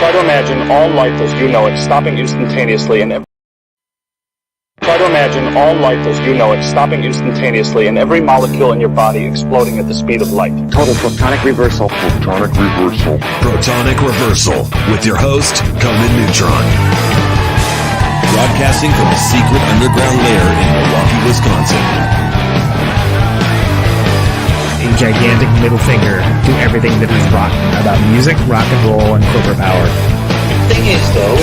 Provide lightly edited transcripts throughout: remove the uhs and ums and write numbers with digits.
Try to imagine all life as you know it stopping instantaneously and Try to imagine all life as you know it stopping instantaneously and every molecule in your body exploding at the speed of light. Total protonic reversal. Protonic reversal. Protonic Reversal with your host, Conan Neutron. Broadcasting from a secret underground lair in Milwaukee, Wisconsin. A gigantic middle finger to everything that is rotten about music, rock and roll, and corporate power. The thing is, though,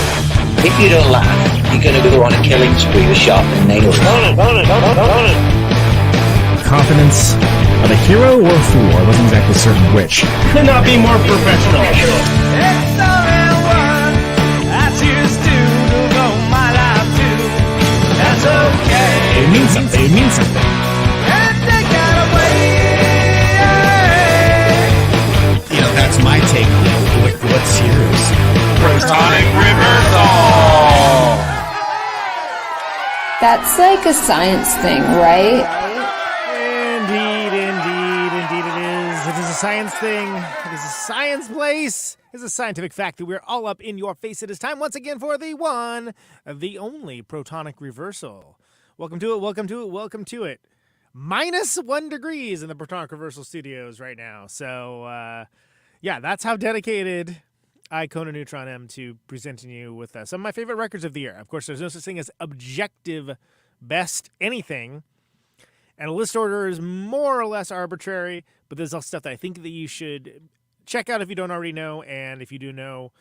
if you don't laugh, you're going to go on a killing spree with sharpened nails. Confidence of a hero or a fool. I wasn't exactly certain which. Could not be more professional. It means something. It means something. You know, that's my take on it. What's yours? Protonic Reversal! That's like a science thing, right? Indeed it is. It is a science thing. It is a science place. It is a scientific fact that we're all up in your face. It is time once again for the one, the only Protonic Reversal. Welcome to it, welcome to it, welcome to it. -1 degrees in the Protonic Reversal studios right now. So, yeah, that's how dedicated I, Conan Neutron, am to presenting you with some of my favorite records of the year. Of course, there's no such thing as objective best anything. And a list order is more or less arbitrary, but there's all stuff that I think that you should check out if you don't already know. And if you do know,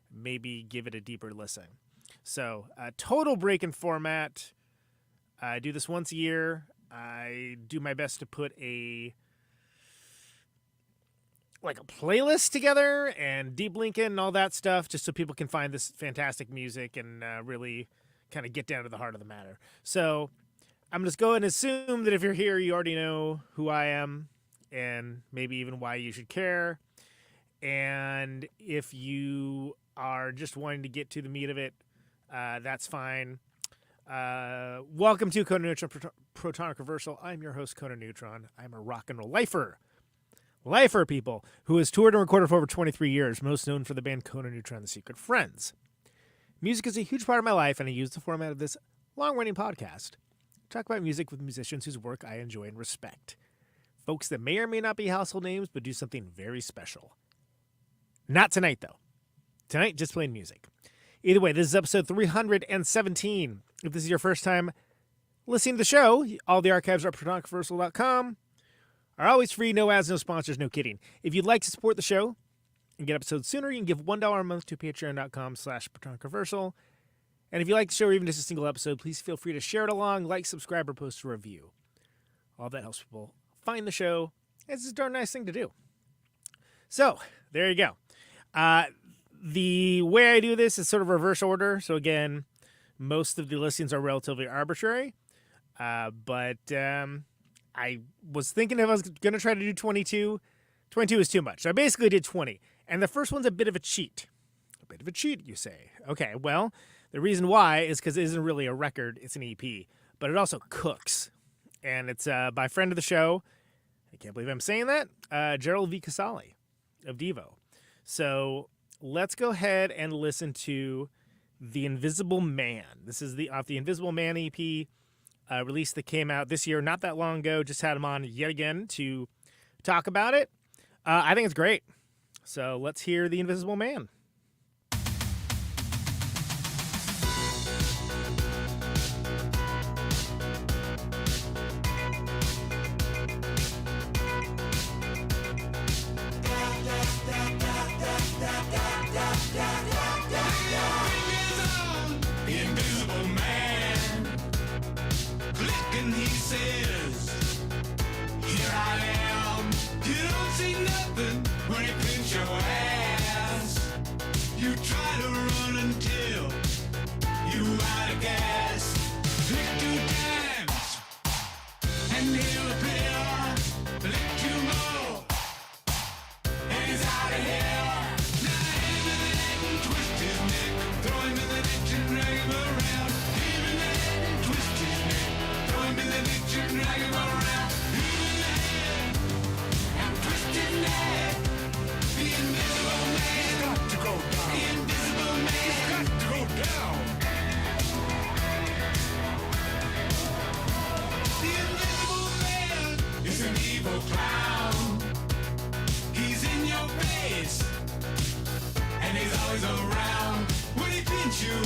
maybe give it a deeper listen. So, total break in format. I do this once a year. I do my best to put a playlist together and deep link in and all that stuff just so people can find this fantastic music and really kind of get down to the heart of the matter. So I'm just going to assume that if you're here, you already know who I am and maybe even why you should care. And if you are just wanting to get to the meat of it, that's fine. Welcome to Conan Neutron Protonic Reversal. I'm your host, Conan Neutron. I'm a rock and roll lifer, people, who has toured and recorded for over 23 years, most known for the band Conan Neutron, The Secret Friends. Music is a huge part of my life, and I use the format of this long-running podcast to talk about music with musicians whose work I enjoy and respect. Folks that may or may not be household names, but do something very special. Not tonight, though. Tonight, just plain music. Either way, this is episode 317. If this is your first time listening to the show, all the archives are at protonicreversal.com. Are always free, no ads, no sponsors, no kidding. If you'd like to support the show and get episodes sooner, you can give $1 a month to patreon.com/protonicreversal. And if you like the show or even just a single episode, please feel free to share it along, like, subscribe, or post a review. All that helps people find the show. It's a darn nice thing to do. So, there you go. The way I do this is sort of reverse order. So again, most of the listings are relatively arbitrary. But I was thinking if I was going to try to do 22. 22 is too much. So I basically did 20. And the first one's a bit of a cheat. A bit of a cheat, you say. Okay, well, the reason why is because it isn't really a record. It's an EP. But it also cooks. And it's by a friend of the show. I can't believe I'm saying that. Gerald V. Casale of Devo. So let's go ahead and listen to The Invisible Man. This is off the Invisible Man EP release that came out this year, not that long ago. Just had him on yet again to talk about it. I think it's great. So let's hear The Invisible Man. He says, here I am. You don't see nothing when you pinch your ass. always around when he needs you.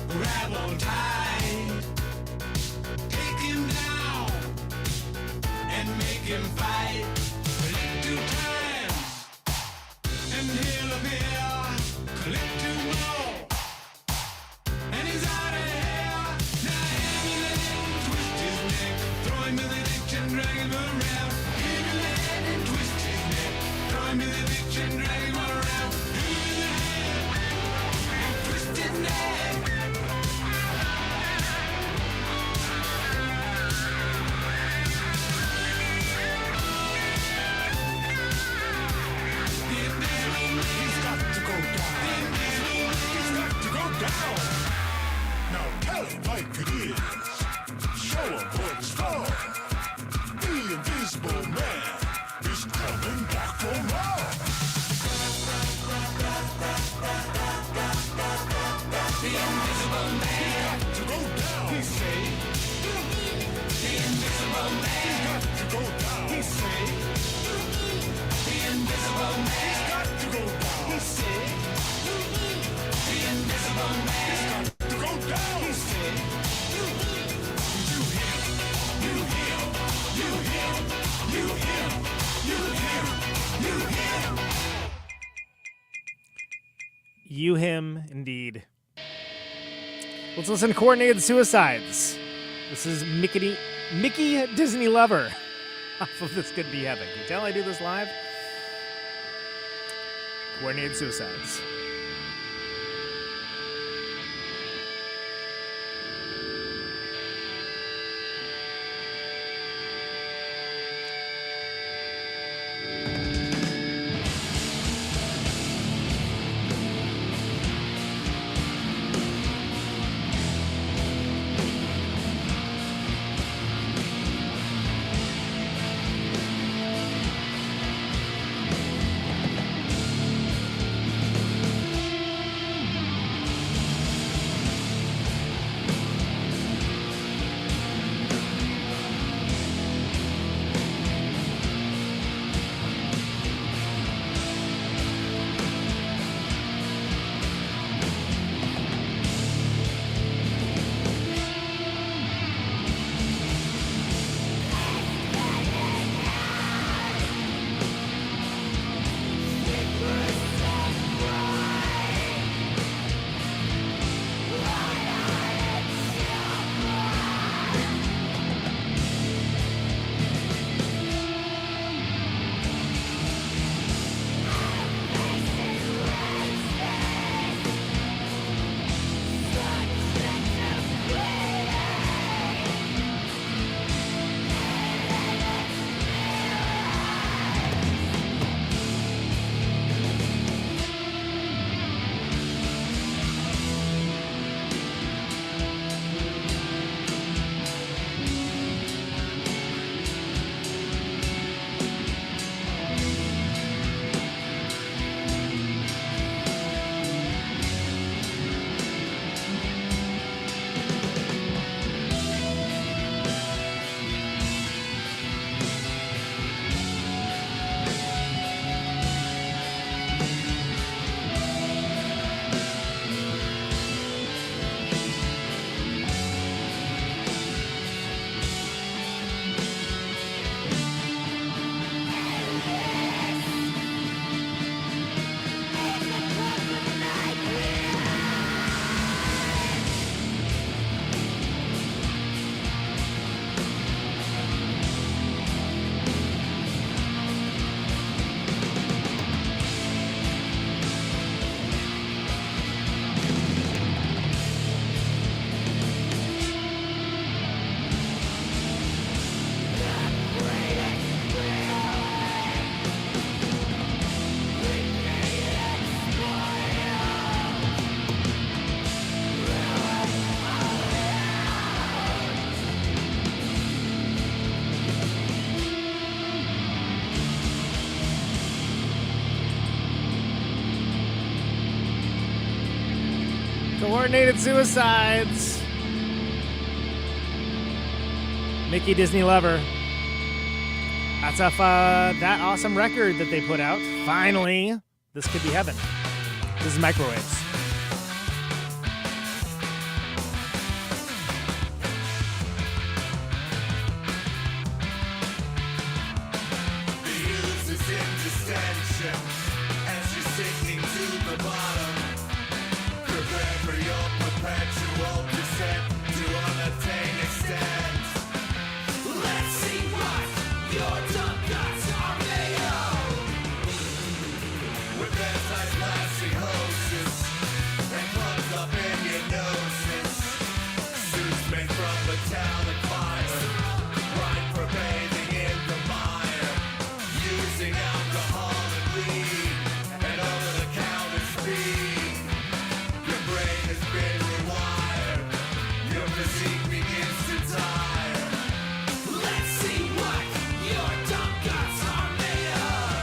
Grab on tight, take him down, and make him fight. Collect 2 times, and he'll appear. Collect 2 more, and he's out of here. Now hit him in the head and twist his neck. Throw him in the ditch and drag him around. Hit him in the head and twist his neck. Throw him in the ditch and drag him around. Hit him in the head and twist his neck. Now tell it like it is. Show 'em what's for. The Invisible Man is coming back for more. The Invisible Man has got to go down. He say. The Invisible Man has got to go down. He say. The Invisible Man has got to go down. He say. The Invisible Man has got to go down. He said, you hear, you hear, you hear, you hear, you hear, you hear. You him, indeed. Let's listen to Coordinated Suicides. This is Mickey Disney Lover off of This Could Be Heaven. Can you tell I do this live? Coordinated Suicides. Coordinated Suicides. Mickey Disney Lover. That's off that awesome record that they put out. Finally, This Could Be Heaven. This is Microwaves. Use this indistension as you're sinking to the bottom. Prepare for your perpetual descent to unattained extent. Let's see what your dumb guts are made of. With anti-plastic hoses and plugs up in your noses. Suits made from metallic fiber, right for bathing in the mire. Using alcohol and weed and over-the-counter speed. Your brain has been rewired. Your physique begins to tire. Let's see what your dumb guts are made of.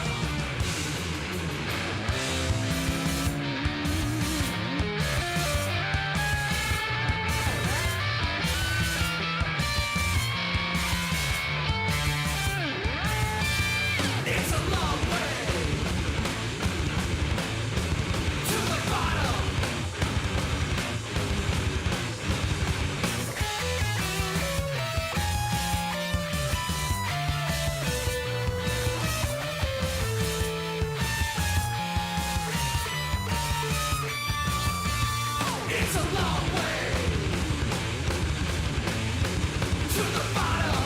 It's a long way to the bottom. It's a long way to the bottom.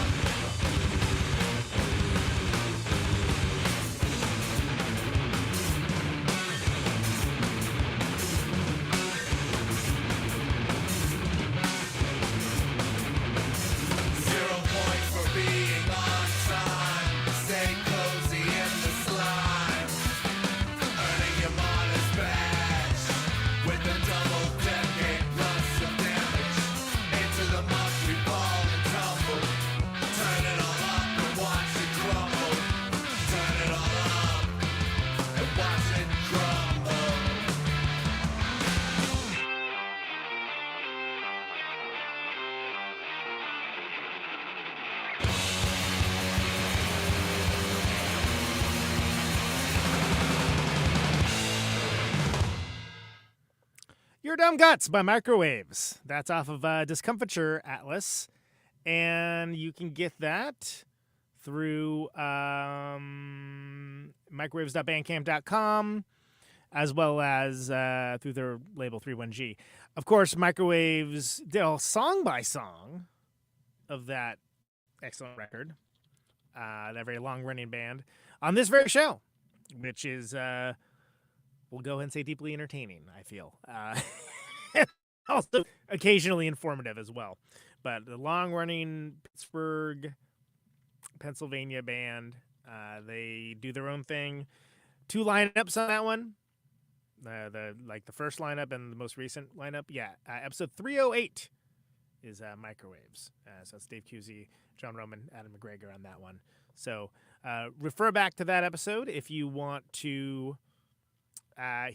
Zero points for being on time. Stay cozy in the slime. Earning your modest badge with a double decade plus of damage. Into the muck we fall and tumble. Turn it all up and watch it crumble. Turn it all up and watch it crumble. Your Dumb Guts by Microwaves. That's off of Discomfiture Atlas. And you can get that through microwaves.bandcamp.com as well as through their label 31G. Of course, Microwaves did a song by song of that excellent record, that very long-running band, on this very show, which is... we'll go ahead and say deeply entertaining, I feel. Also occasionally informative as well. But the long-running Pittsburgh, Pennsylvania band, they do their own thing. 2 lineups on that one. The first lineup and the most recent lineup. Yeah, episode 308 is Microwaves. So it's Dave Cusey, John Roman, Adam McGregor on that one. So refer back to that episode if you want to...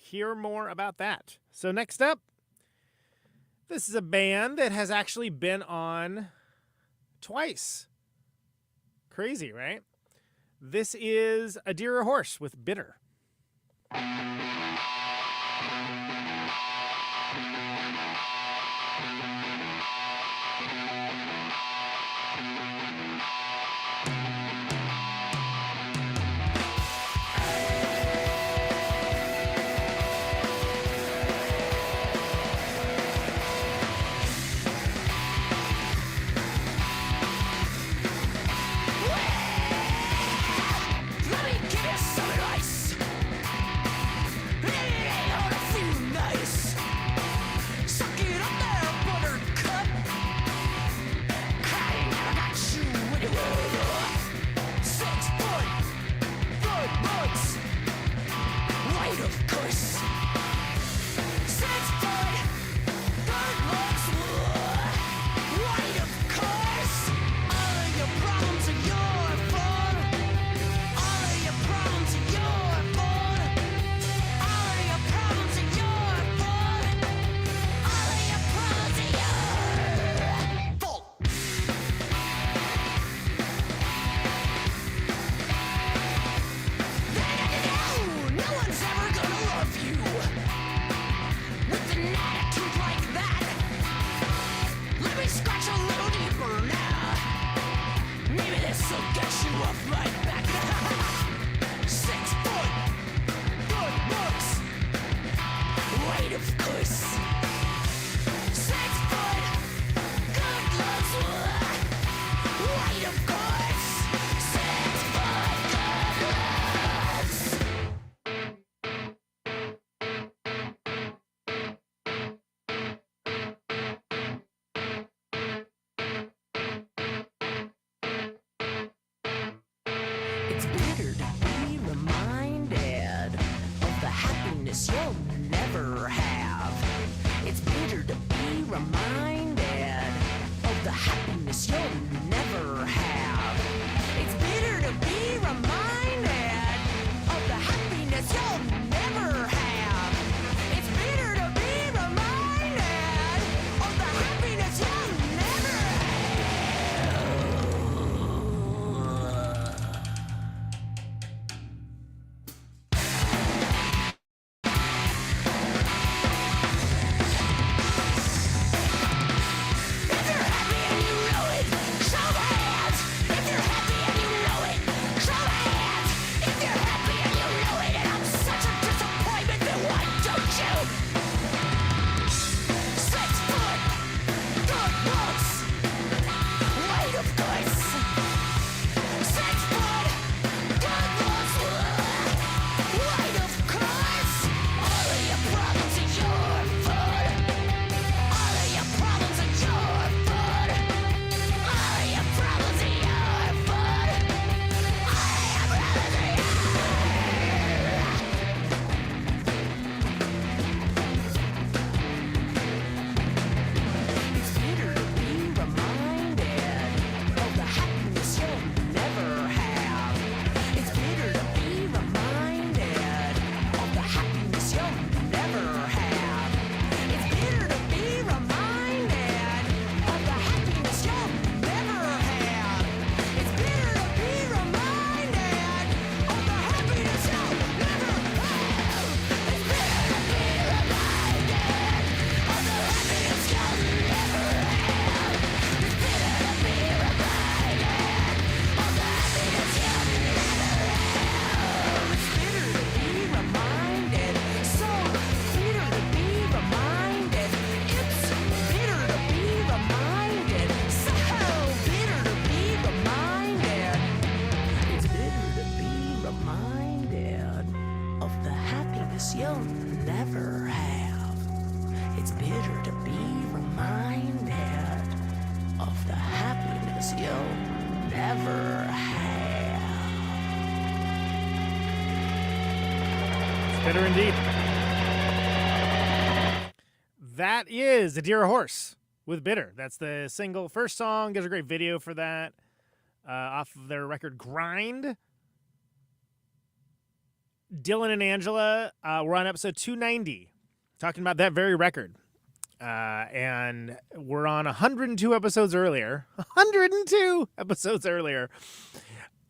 hear more about that. So next up, this is a band that has actually been on twice. Crazy, right? This is A Deer or Horse with Bitter. Let me give you some advice. happiness you'll never have. It's bitter to be reminded of the happiness you'll never have. It's bitter to be reminded of the happiness you'll never have. It's bitter to be reminded of the happiness you'll never If you're happy and you know it, show the hands. If you're happy and you know it, show the hands. If you're happy and you know it, and I'm such a disappointment, then why don't you? 6 foot, good looks, weight of goods. 6 foot, good looks, weight of goods. All of your problems are your fault. All of your problems are your fault. All of your problems are your fault. All of your problems are your It's bitter to be reminded of the happiness you'll never have. It's bitter to be reminded of the happiness you'll never have. It's bitter to be reminded of the happiness you'll never have. It's bitter to be reminded of the happiness you'll never have. It's bitter to be reminded of the happiness you'll never have. It's bitter to be reminded of the happiness you'll never have. It's bitter to be reminded, so bitter to be reminded. It's bitter to be reminded, so bitter to be reminded. It's bitter to be reminded of the happiness you'll never have. It's bitter to be reminded of the happiness you'll never have. It's bitter indeed. That is A Deer or Horse with Bitter. That's the single. First song. There's a great video for that off of their record Grind. Dylan and Angela, we're on episode 290, talking about that very record. And we're on 102 episodes earlier. 102 episodes earlier.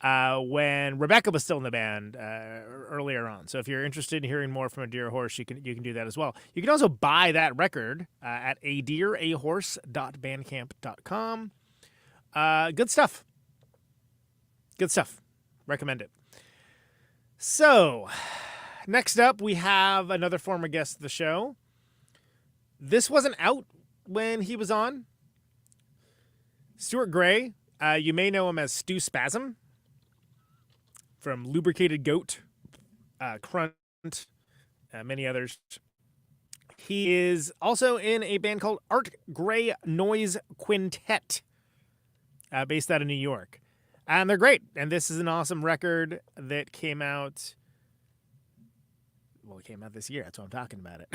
When Rebecca was still in the band earlier on. So if you're interested in hearing more from A Deer or Horse, you can do that as well. You can also buy that record at adeerahorse.bandcamp.com. Good stuff. Good stuff. Recommend it. So, next up, we have another former guest of the show. This wasn't out when he was on. Stuart Gray. You may know him as Stu Spasm from Lubricated Goat, Crunt, many others. He is also in a band called Art Gray Noise Quintet, based out of New York. And they're great. And this is an awesome record that came out. Well, it came out this year. That's why I'm talking about it.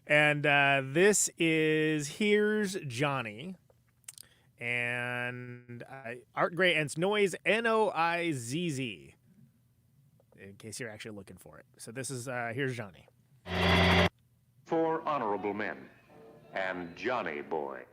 and this is Here's Johnny. And Art Gray, and it's Noise, Noizz, in case you're actually looking for it. So this is Here's Johnny. 4 honorable men and Johnny Boy.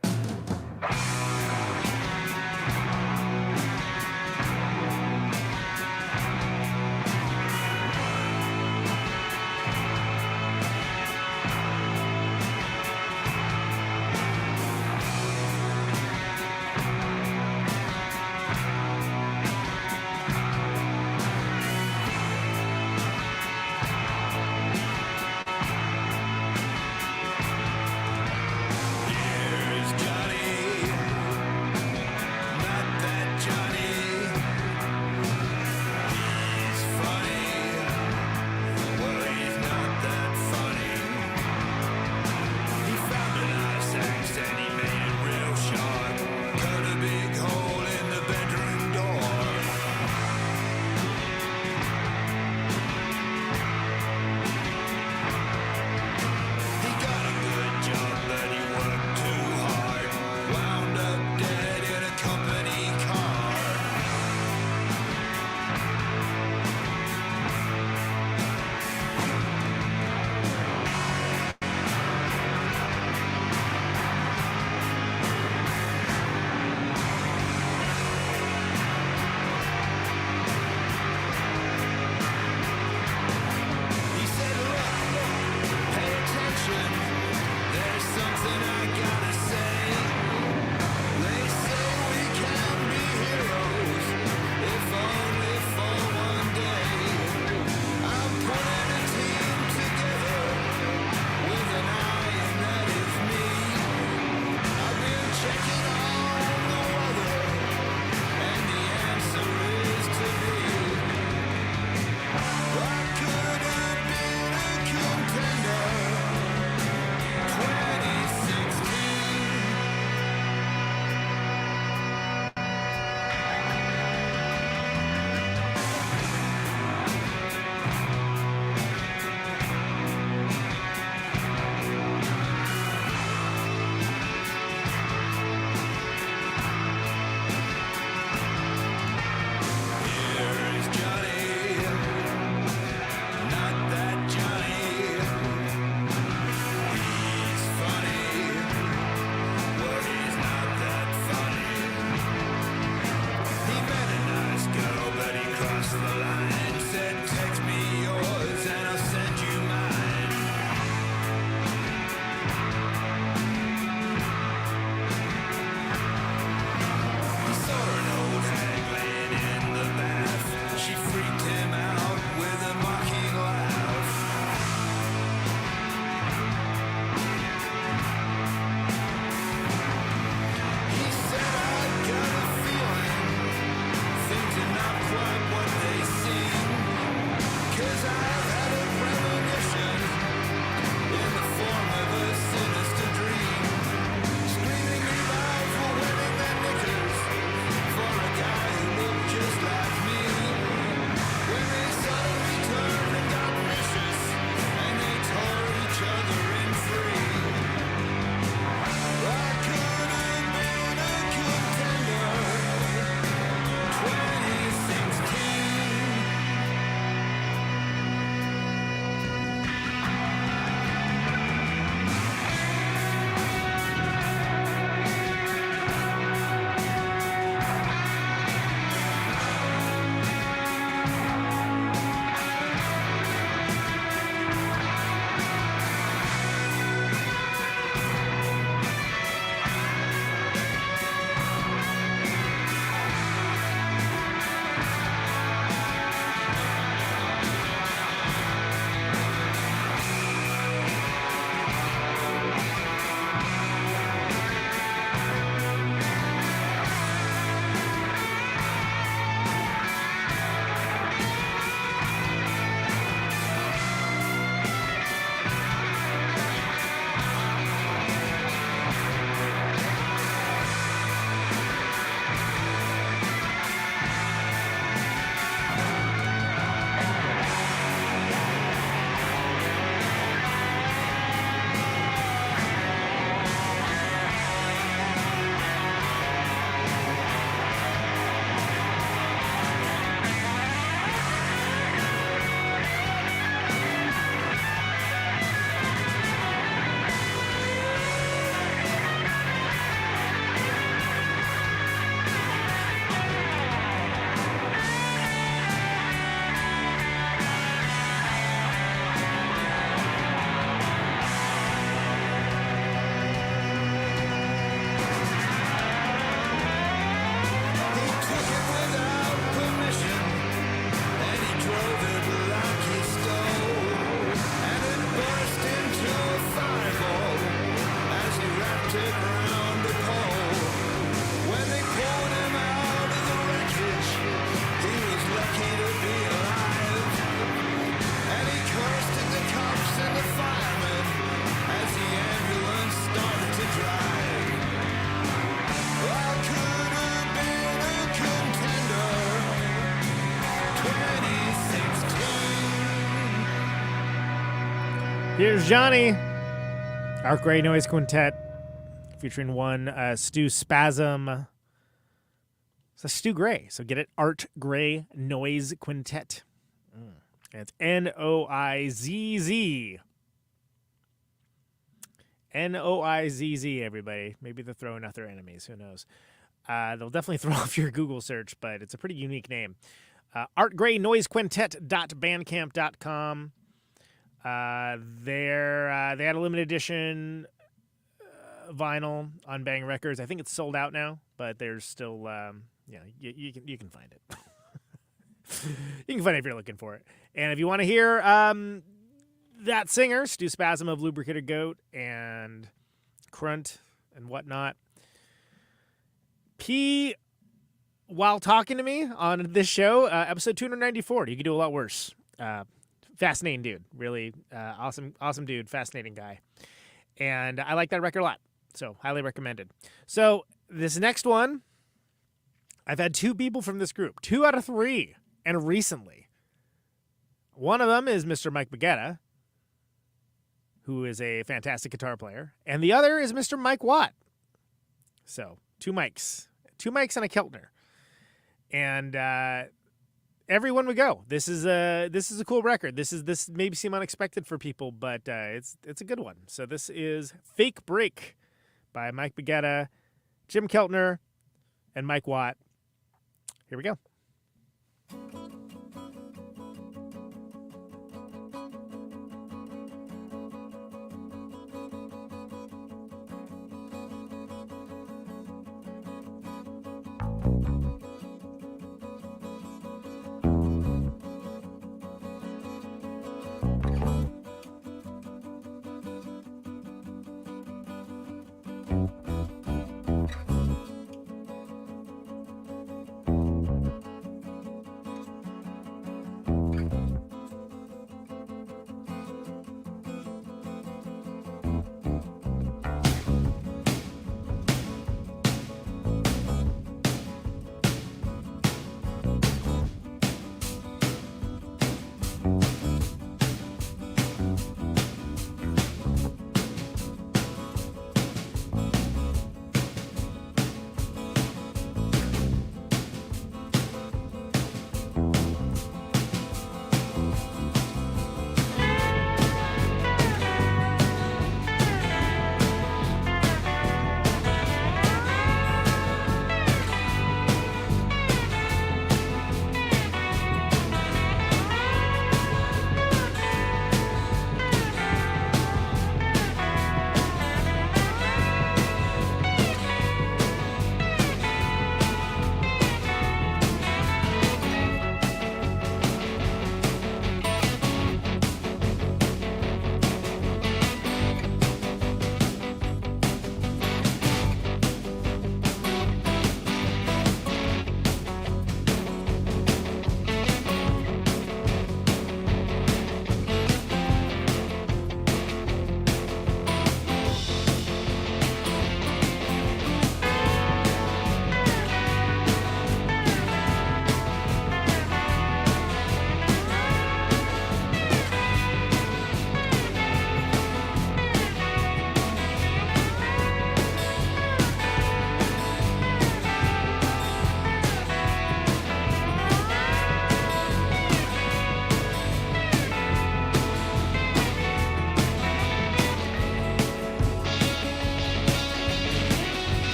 Here's Here's Johnny. Art Gray Noise Quintet featuring one Stu Spasm. It's a Stu Gray, so get it. Art Gray Noise Quintet. And it's Noizz. Noizz, everybody. Maybe they're throwing out their enemies. Who knows? They'll definitely throw off your Google search, but it's a pretty unique name. artgraynoisequintet.bandcamp.com. They had a limited edition vinyl on Bang Records. I think it's sold out now, but there's still, you can find it. You can find it if you're looking for it. And if you want to hear that singer, Stu Spasm of Lubricated Goat and Crunt and whatnot, while talking to me on this show, episode 294, you could do a lot worse. Fascinating dude, really awesome dude, fascinating guy. And I like that record a lot, so highly recommended. So this next one, I've had two people from this group, 2 out of 3, and recently. One of them is Mr. Mike Baggetta, who is a fantastic guitar player, and the other is Mr. Mike Watt. So 2 mics and a Keltner. And everyone would go. This is a cool record. This maybe seem unexpected for people, but it's a good one. So this is Fake Break by Mike Baggetta, Jim Keltner, and Mike Watt. Here we go.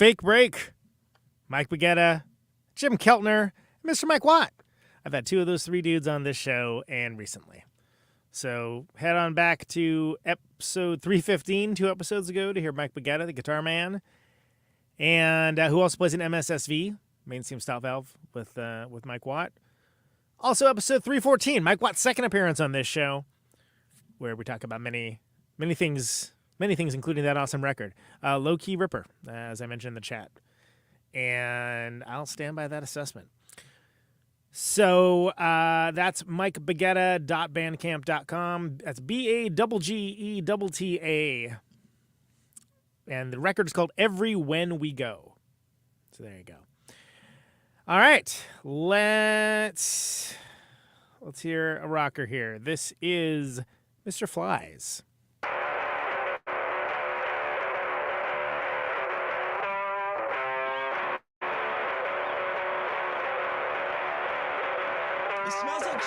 Fake Break, Mike Baguetta, Jim Keltner, and Mr. Mike Watt. I've had 2 of those 3 dudes on this show and recently. So head on back to episode 315, 2 episodes ago, to hear Mike Baguetta, the guitar man, and who also plays an MSSV, mainstream style valve, with Mike Watt. Also, episode 314, Mike Watt's second appearance on this show, where we talk about many things, including that awesome record, Low Key Ripper, as I mentioned in the chat. And I'll stand by that assessment. So that's mikebagetta.bandcamp.com. That's BAGGETTA. And the record is called Every When We Go. So there you go. All right, let's hear a rocker here. This is Mr. Flies. It smells like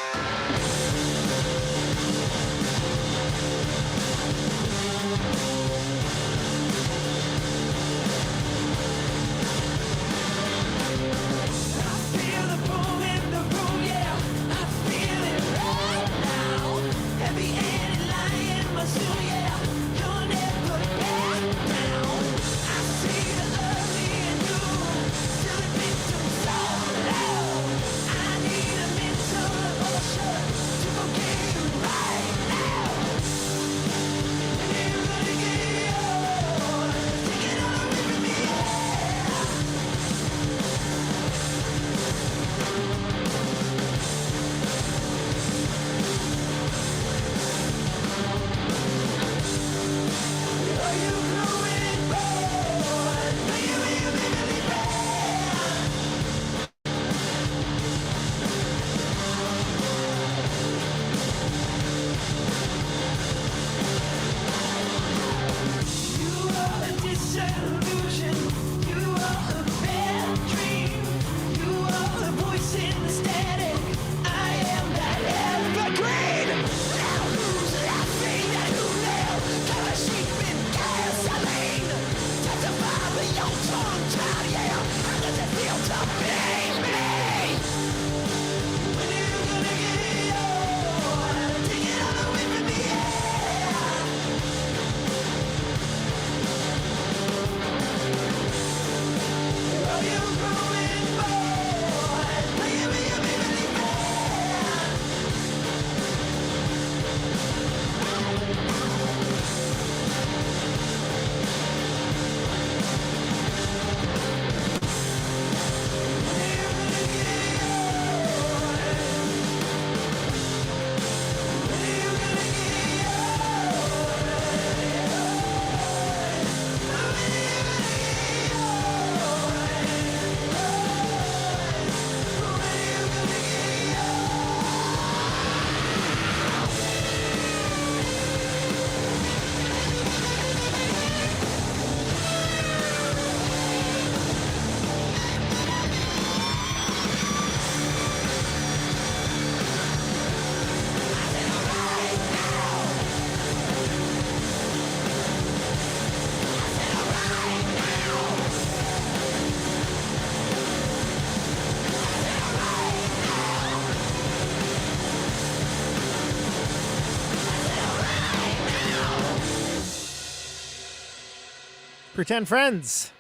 Pretend Friends.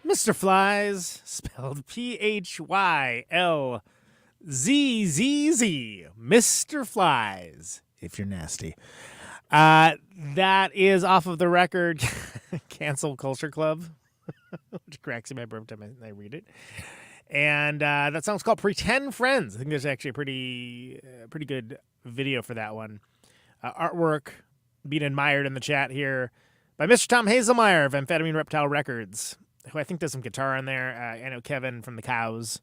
Mr. Flies, spelled P-H-Y-L-Z-Z-Z. Mr. Flies, if you're nasty. That is off of the record Cancel Culture Club, which cracks me up every time I read it. And that song's called Pretend Friends. I think there's actually a pretty good video for that one. Artwork being admired in the chat here by Mr. Tom Hazelmeyer of Amphetamine Reptile Records, who I think does some guitar on there. I know Kevin from the Cows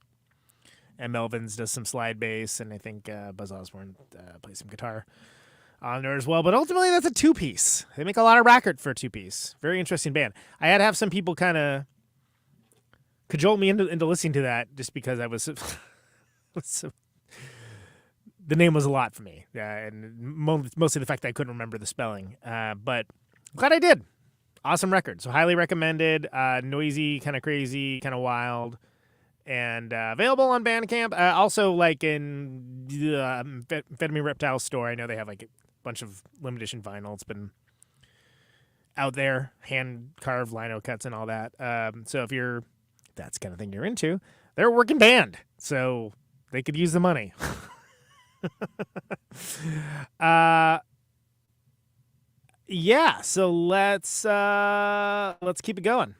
and Melvins does some slide bass, and I think Buzz Osborne plays some guitar on there as well. But ultimately, that's a 2-piece. They make a lot of record for a 2-piece. Very interesting band. I had to have some people kind of cajole me into listening to that just because I was the name was a lot for me, and mostly the fact that I couldn't remember the spelling. But glad I did. Awesome record. So highly recommended. Noisy, kind of crazy, kind of wild. And available on Bandcamp. Also, like in Amphetamine Reptile store, I know they have like a bunch of limited edition vinyl. It's been out there, hand carved lino cuts and all that. So if that's the kind of thing you're into, they're a working band, so they could use the money. Yeah. So let's keep it going.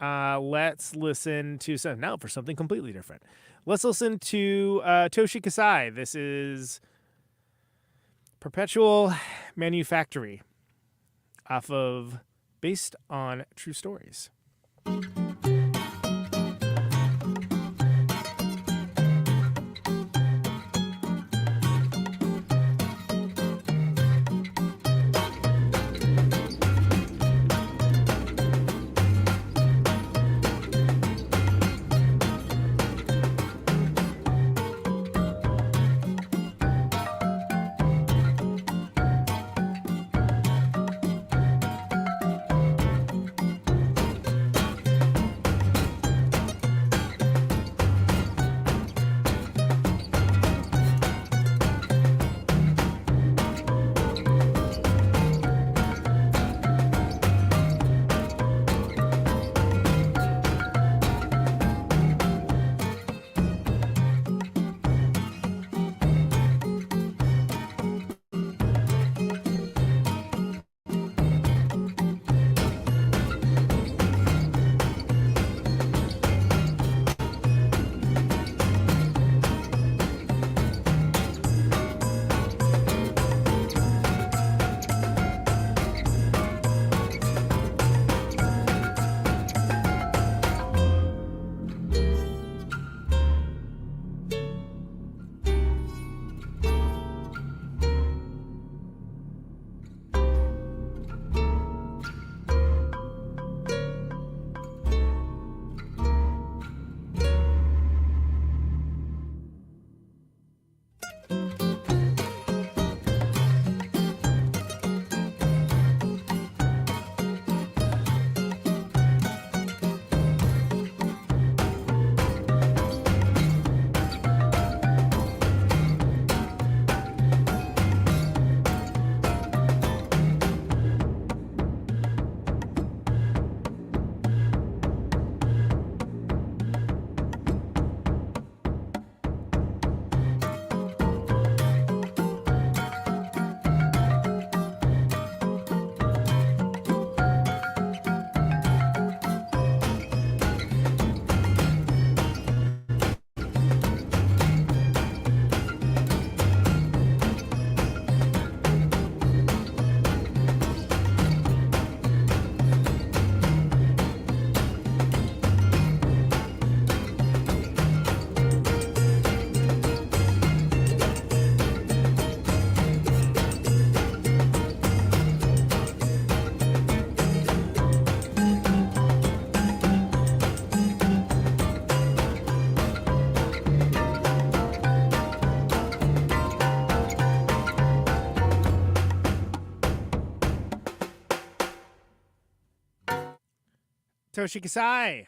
Let's listen to for something completely different. Let's listen to Toshi Kasai. This is Perpetual Manufactory based on true stories. Toshi Kasai,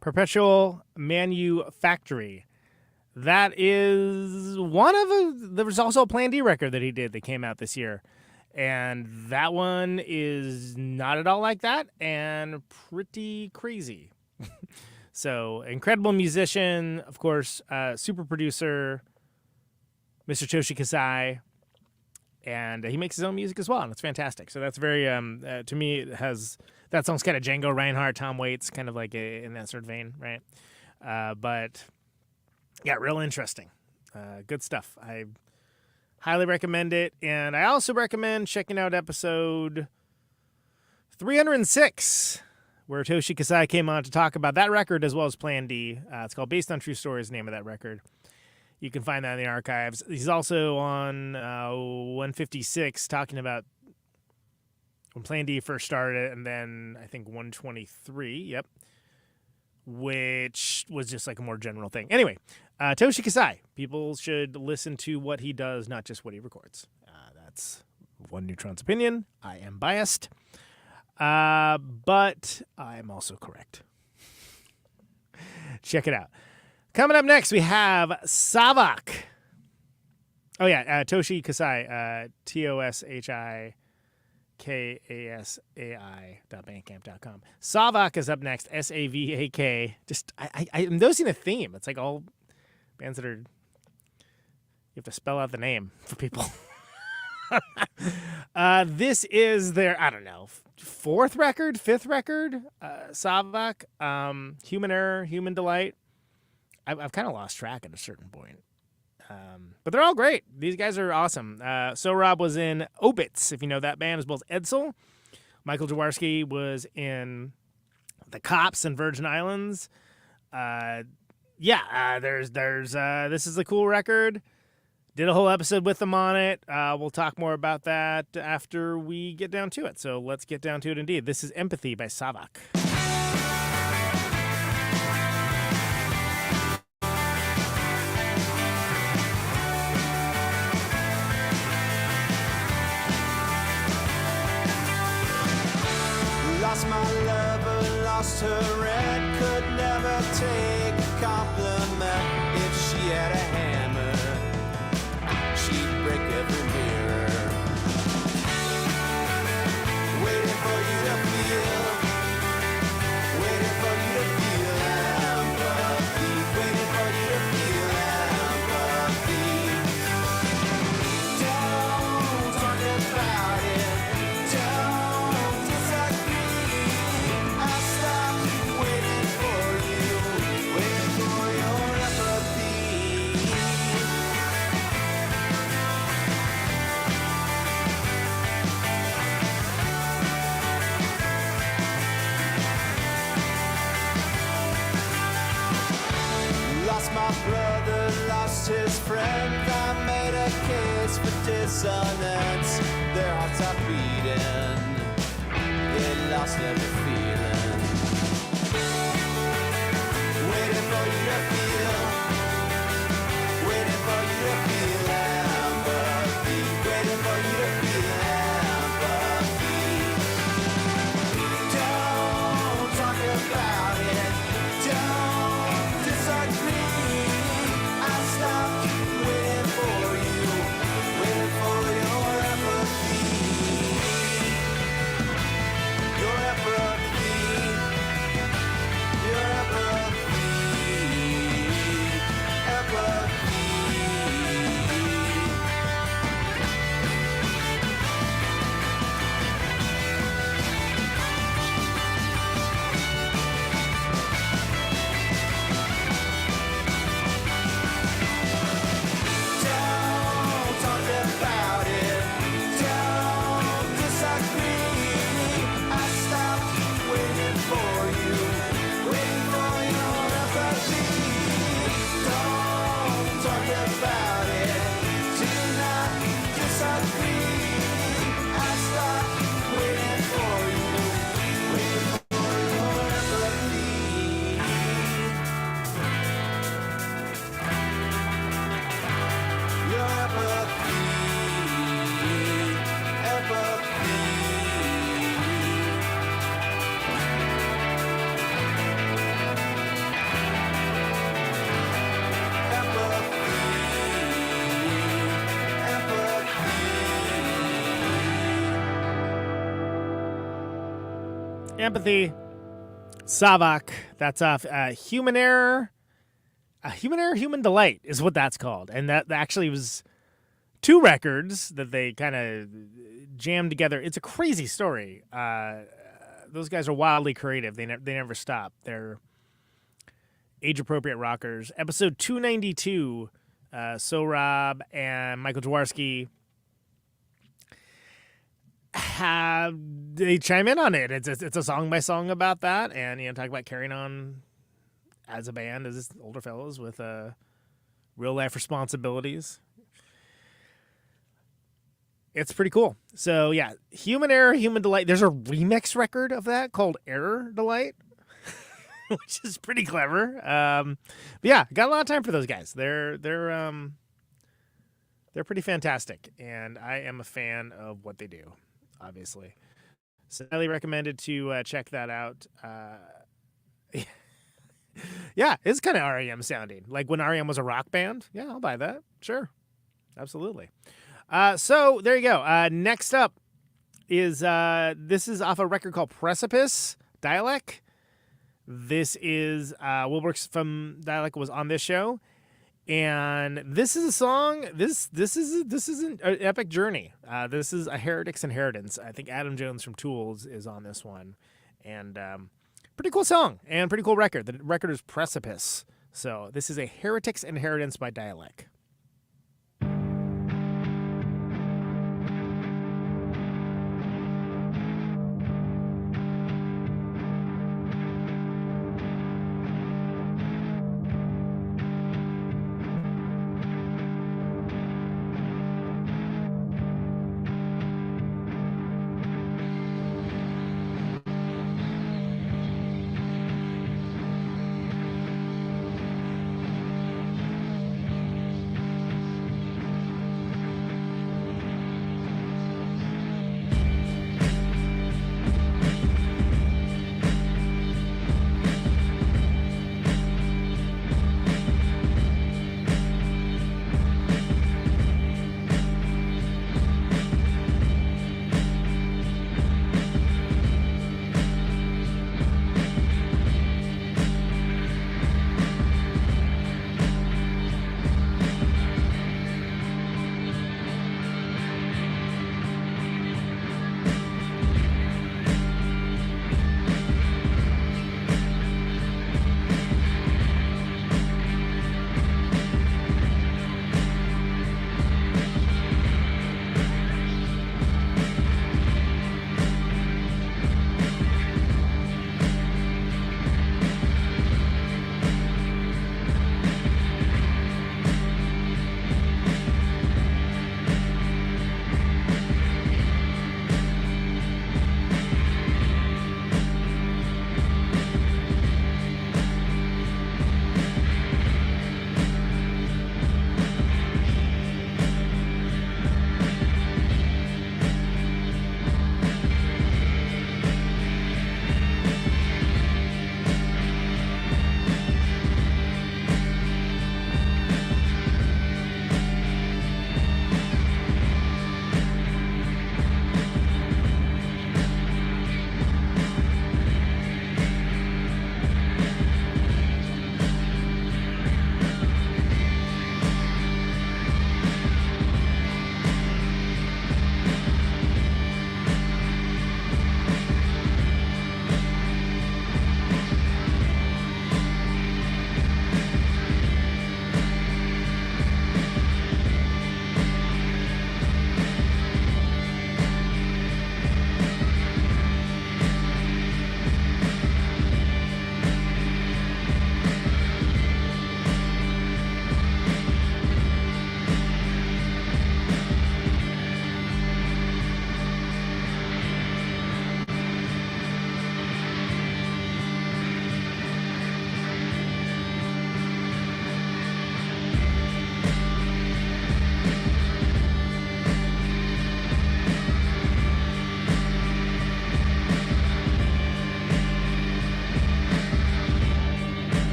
Perpetual Manufactory. That is there was also a Plan D record that he did that came out this year. And that one is not at all like that and pretty crazy. So, incredible musician, of course, super producer, Mr. Toshi Kasai. And he makes his own music as well, and it's fantastic. So that's very, to me, that song's kind of Django Reinhardt, Tom Waits, kind of like in that sort of vein, right? But yeah, real interesting. Good stuff. I highly recommend it. And I also recommend checking out episode 306, where Toshi Kasai came on to talk about that record as well as Plan D. It's called Based on True Stories, the name of that record. You can find that in the archives. He's also on 156 talking about when Plan D first started, and then I think 123, yep, which was just like a more general thing. Anyway, Toshi Kasai. People should listen to what he does, not just what he records. That's one Neutron's opinion. I am biased. But I'm also correct. Check it out. Coming up next, we have Savak. Oh, yeah, Toshi Kasai, TOSHIKASAI.bandcamp.com. Savak is up next, SAVAK. Just, I'm noticing a theme. It's like all bands that are, you have to spell out the name for people. This is their, I don't know, fifth record, Savak, Human Error, Human Delight. I've kind of lost track at a certain point. But they're all great. These guys are awesome. So Rob was in Obits, if you know that band, as well as Edsel. Michael Jaworski was in The Cops and Virgin Islands. There's this is a cool record. Did a whole episode with them on it. We'll talk more about that after we get down to it. So let's get down to it indeed. This is Empathy by Savak. Lost my lover, lost her and could never take a compliment. If she had a hammer, she'd break every mirror. Waiting for you to feel, waiting for you to feel empathy, waiting for you to feel empathy. Don't talk about it, don't disagree. I stopped waiting for you, waiting for your empathy. Lost my brother, lost his friend. I made a case for dissonance. Their hearts are beating. They lost every feeling. Waiting for you to feel. Waiting for you to feel empathy. Waiting for you to feel empathy. Don't talk about it. Don't disagree. I stopped waiting for you, waiting for your empathy. Your empathy. Your empathy. Empathy. Don't talk about it. Don't disagree. I stopped waiting for you, waiting for your empathy. Don't talk about it. Do not disagree. I stopped waiting for you, waiting for your empathy. Your empathy, empathy. Empathy, Savak. That's off. Human Error. Human Error, Human Delight is what that's called. And that actually was two records that they kind of jammed together. It's a crazy story. Those guys are wildly creative. They never stop. They're age-appropriate rockers. Episode 292, So Rob and Michael Jaworski they chime in on it. It's a song by song about that, and talk about carrying on as a band as older fellows with real life responsibilities. It's pretty cool. So yeah, Human Error, Human Delight. There's a remix record of that called Error Delight, which is pretty clever. But yeah, got a lot of time for those guys. They're pretty fantastic, and I am a fan of what they do, obviously. So highly recommended to check that out. Yeah, it's kind of REM sounding. Like when REM was a rock band. Yeah, I'll buy that. Sure. Absolutely. So there you go. Next up is this is off a record called Precipice, Dialect. This is Wilburks from Dialect was on this show. And this is a song. This is an epic journey. This is A Heretic's Inheritance. I think Adam Jones from Tools is on this one, and pretty cool song and pretty cool record. The record is Precipice. So this is A Heretic's Inheritance by Dialect.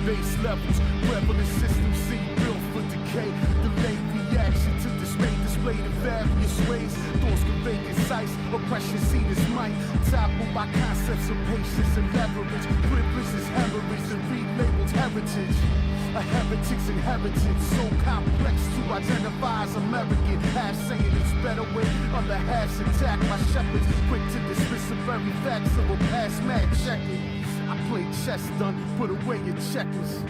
base levels. Prevalent system seem built for decay. Delayed reaction to this may display the various ways. Thoughts convey concise, oppression seen as might. Toppled by concepts of patience and leverage. Privilege is hemorrhage and relabeled heritage. A heretic's inheritance, so complex to identify as American. Half saying it's better when other halves attack my shepherds. Quick to dismiss the very facts of a past mad checking. I played chess done, put away your checkers.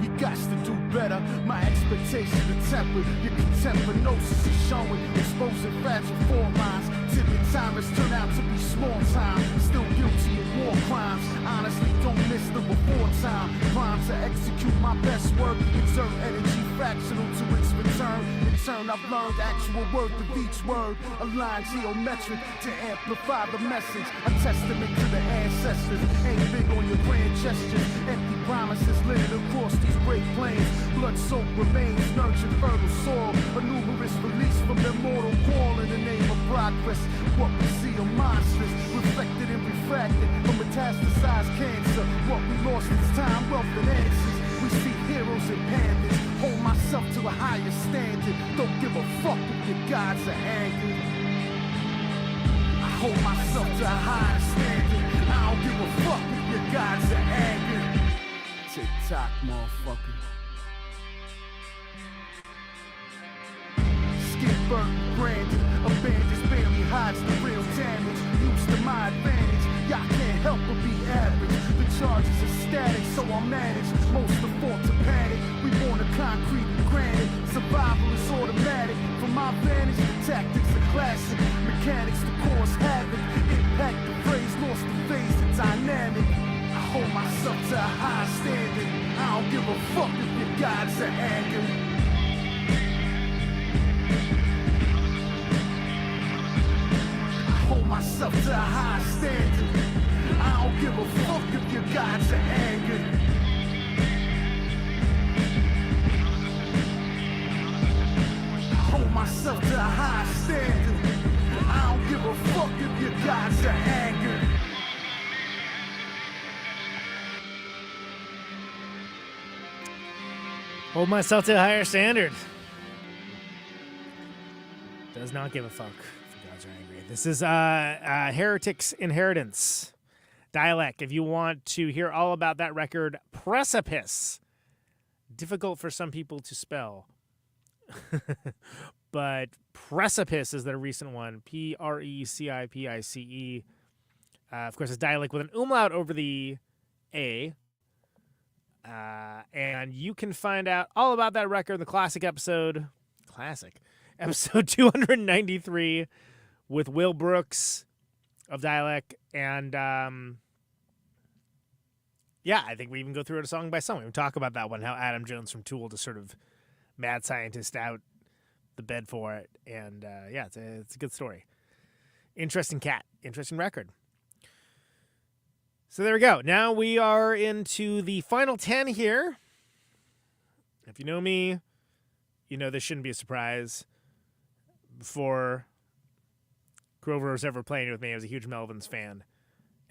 We got to do better. My expectation is tempered. Your contempt for gnosis is showing, exposing fragile form lines. Timid timers turn out to be small time. Still guilty of war crimes. Honestly, don't miss the before time. Crime to execute my best work. Exert energy fractional to its return. In turn, I've learned actual worth of each word. Align geometric to amplify the message. A testament to the ancestors. Ain't big on your grand gestures. Empty promises littered across these great plains. Blood-soaked remains, nurtured fertile soil. A numerous release from their mortal call in the name of progress. What we see are monsters, reflected and refracted from metastasized cancer. What we lost is time, wealth, and answers. We see heroes and pandas. Hold myself to a higher standard. Don't give a fuck if your gods are angered. I hold myself to a higher standard. I don't give a fuck if your gods are angered. Tick-tock, motherfucker. Skin burnt, branded, abandoned, barely hides the real damage. Used to my advantage, y'all can't help but be average. The charges are static, so I manage. Most are fought to panic. We born of concrete and granite. Survival is automatic. From my vantage, the tactics are classic. Mechanics to cause havoc. Impact the phrase, lost the phase, the dynamic. I hold myself to a high standard. I don't give a fuck if your gods are angered. Hold myself to a high standard. I don't give a fuck if your gods are angered. Hold myself to a high standard. I don't give a fuck if your gods are angered. Hold myself to a higher standard. Does not give a fuck if gods are angry. This is Heretic's Inheritance. Dialect. If you want to hear all about that record, Precipice. Difficult for some people to spell. But Precipice is their recent one. Precipice. Of course, it's dialect with an umlaut over the A. And you can find out all about that record in the classic episode. Episode 293 with Will Brooks of Dialect. And yeah, I think we even go through it song by song. We talk about that one, how Adam Jones from Tool just sort of mad scientist out the bed for it. And yeah, it's a good story. Interesting cat. Interesting record. So there we go. Now we are into the final 10 here. If you know me, you know this shouldn't be a surprise. Before Grover was ever playing with me, I was a huge Melvins fan.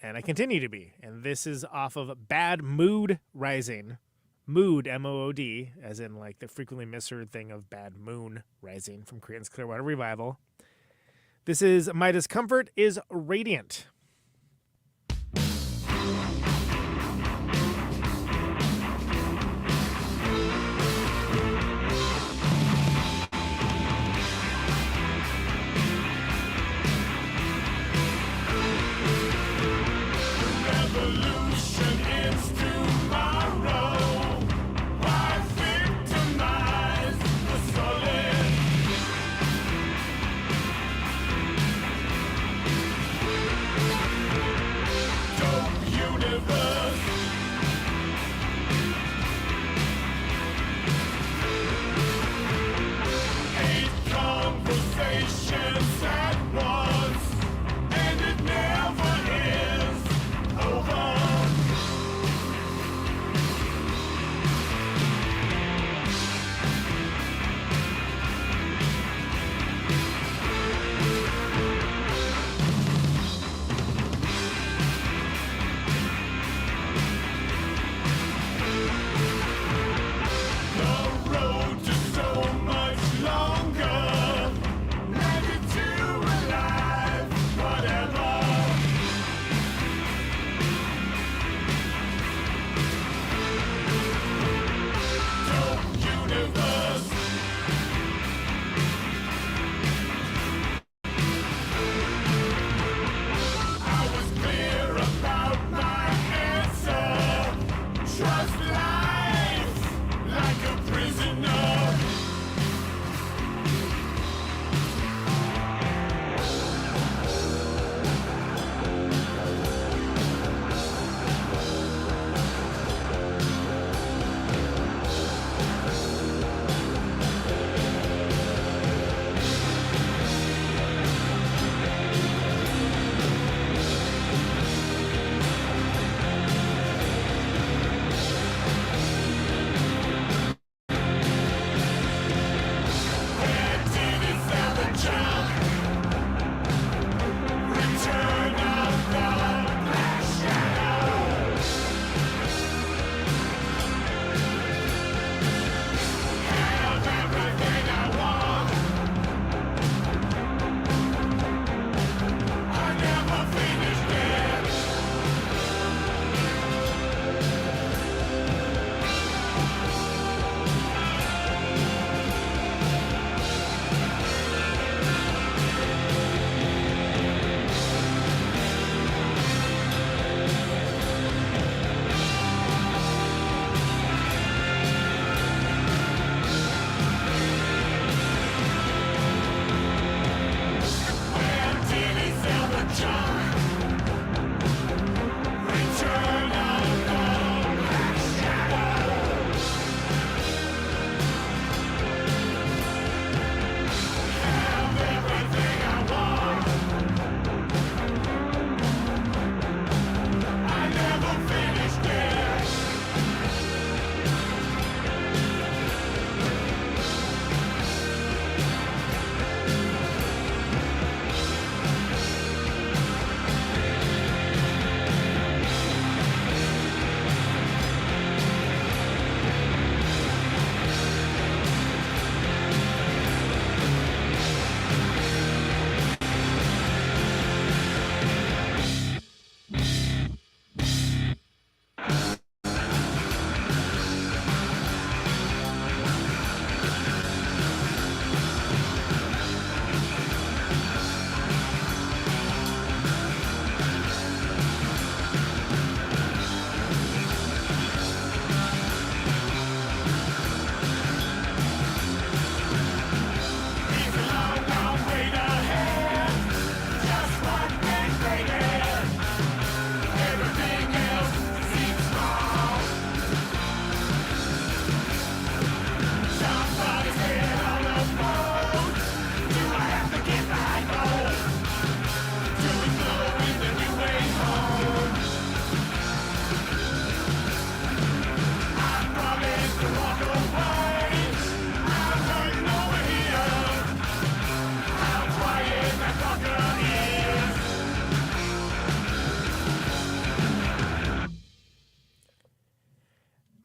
And I continue to be. And this is off of Bad Mood Rising. Mood, M-O-O-D, as in like the frequently misheard thing of Bad Moon Rising from Creedence Clearwater Revival. This is My Discomfort is Radiant. Why victimize the solid?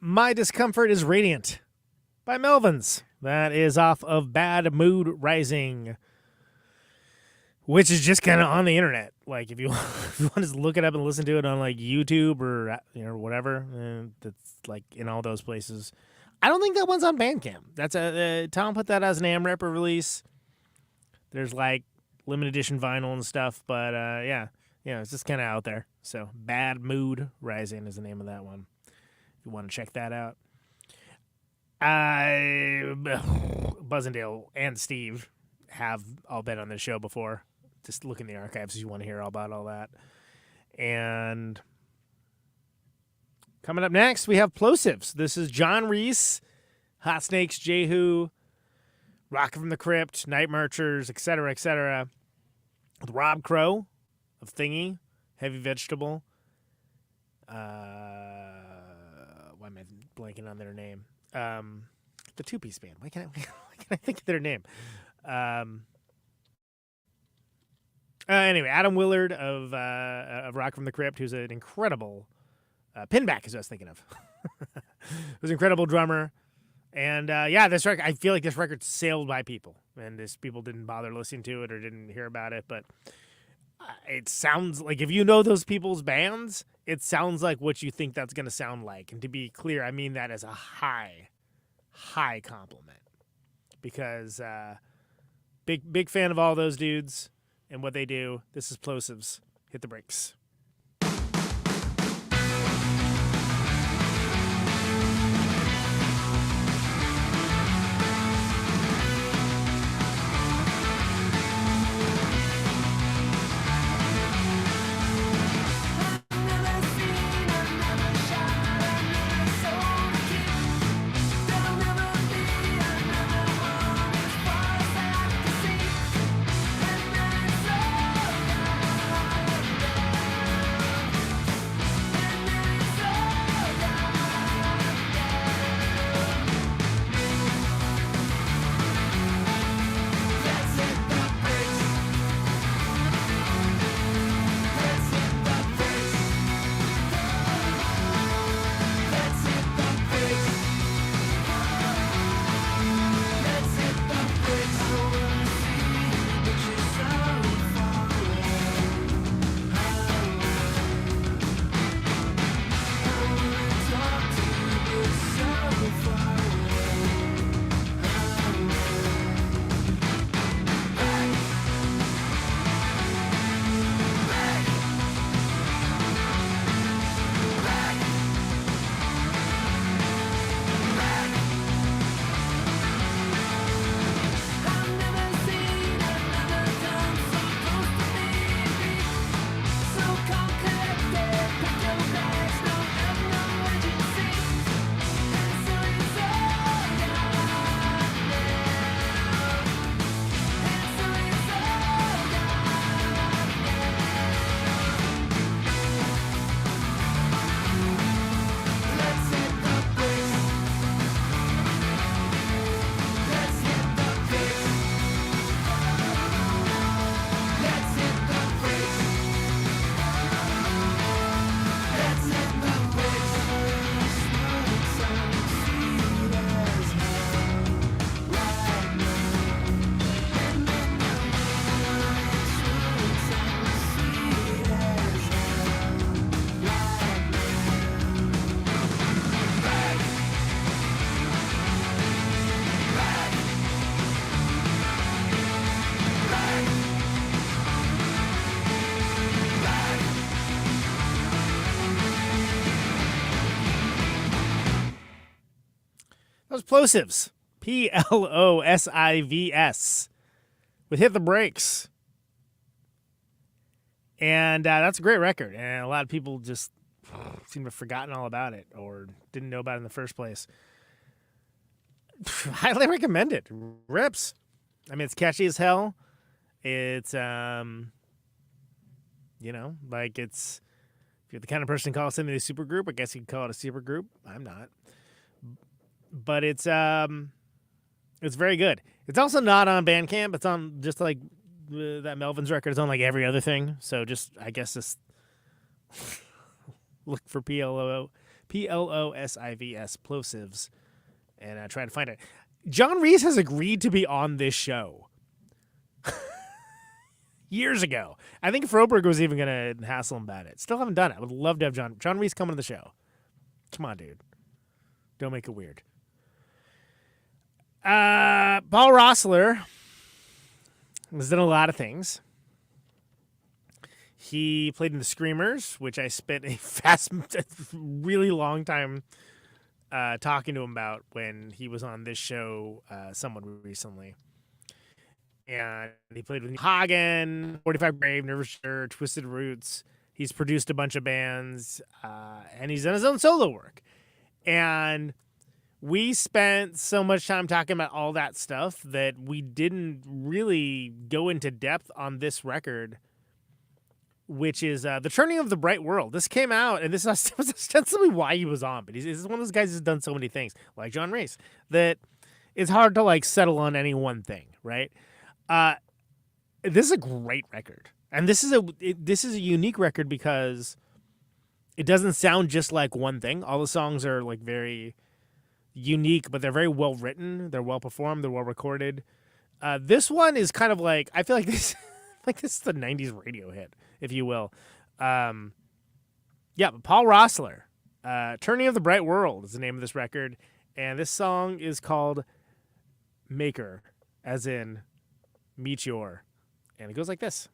My Discomfort is Radiant by Melvins. That is off of Bad Mood Rising, which is just kind of on the internet. Like if you want to look it up and listen to it on like YouTube or whatever, that's like in all those places. I don't think that one's on Bandcamp. That's Tom put that as an AMREP release. There's like limited edition vinyl and stuff, but yeah, it's just kind of out there. So Bad Mood Rising is the name of that one. If you want to check that out. Buzzendale and Steve have all been on the show before. Just look in the archives if you want to hear all about all that. And coming up next, we have Plosives. This is John Reese, Hot Snakes, Jehu, Rocket from the Crypt, Night Marchers, etc., with Rob Crow of Thingy, Heavy Vegetable. Why am I blanking on their name? The two-piece band. Why can't I think of their name? Anyway, Adam Willard of Rock from the Crypt, who's an incredible Pinback is what I was thinking of. Who's an incredible drummer. And this record, I feel like this record sailed by people, and people didn't bother listening to it or didn't hear about it. But it sounds like, if you know those people's bands, it sounds like what you think that's going to sound like. And to be clear, I mean that as a high compliment, because big fan of all those dudes and what they do. This is Plosives. Hit the brakes. That was Plosives. Plosivs. With Hit the Brakes. And that's a great record. And a lot of people just seem to have forgotten all about it or didn't know about it in the first place. Highly recommend it. Rips. I mean, it's catchy as hell. It's, like it's, if you're the kind of person who calls something a super group, I guess you could call it a super group. I'm not. but it's very good. It's also not on Bandcamp. It's on just like that Melvin's record is on like every other thing. So just I guess just look for PLOSIVS plosives and try to find it. John Reese has agreed to be on this show years ago. I think Froberg was even gonna hassle him about it. Still haven't done it. I would love to have John Reese come on the show. Come on, dude. Don't make it weird. Paul Roessler has done a lot of things. He played in the Screamers, which I spent a really long time talking to him about when he was on this show somewhat recently. And he played with Hagen, 45 Grave, Nervous Sure, Twisted Roots. He's produced a bunch of bands, and he's done his own solo work. And we spent so much time talking about all that stuff that we didn't really go into depth on this record, which is The Turning of the Bright World. This came out, and this was ostensibly why he was on, but he's one of those guys who's done so many things, like John Reese, that it's hard to like settle on any one thing, right? This is a great record, and this is a unique record because it doesn't sound just like one thing. All the songs are like very unique, but they're very well written. They're well performed. They're well recorded. This one is kind of like, I feel like this is the 90s radio hit, if you will. But Paul Roessler, Turning of the Bright World is the name of this record, and this song is called Maker, as in Meteor, and it goes like this.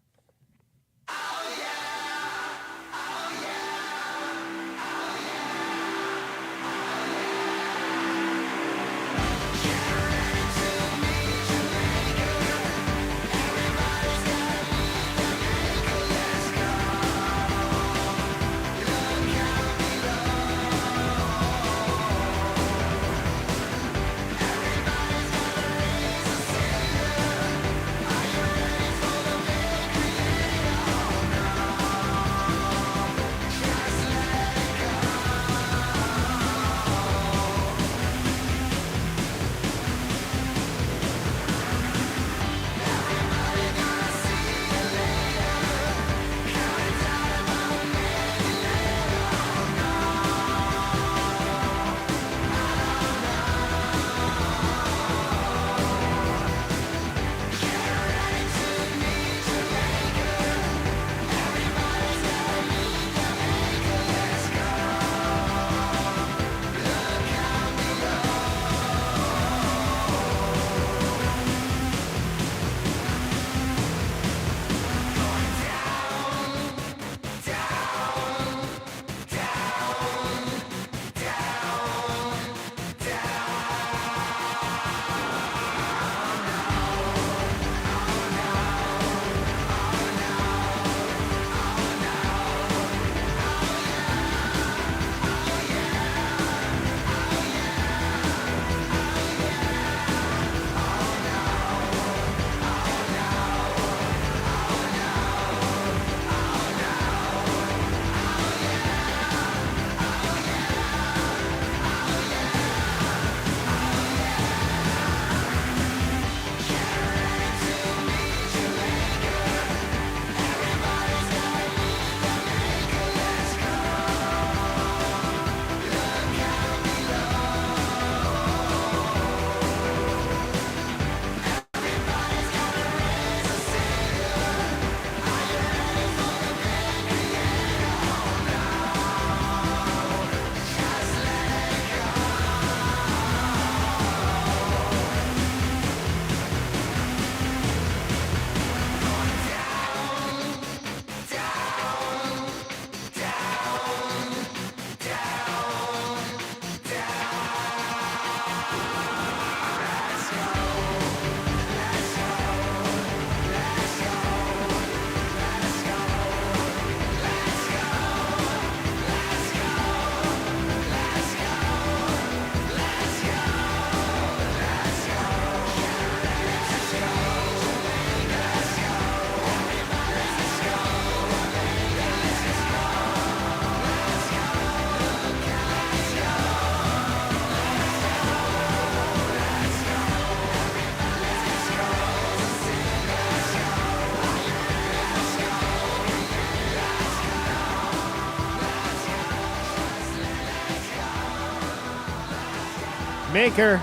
Maker,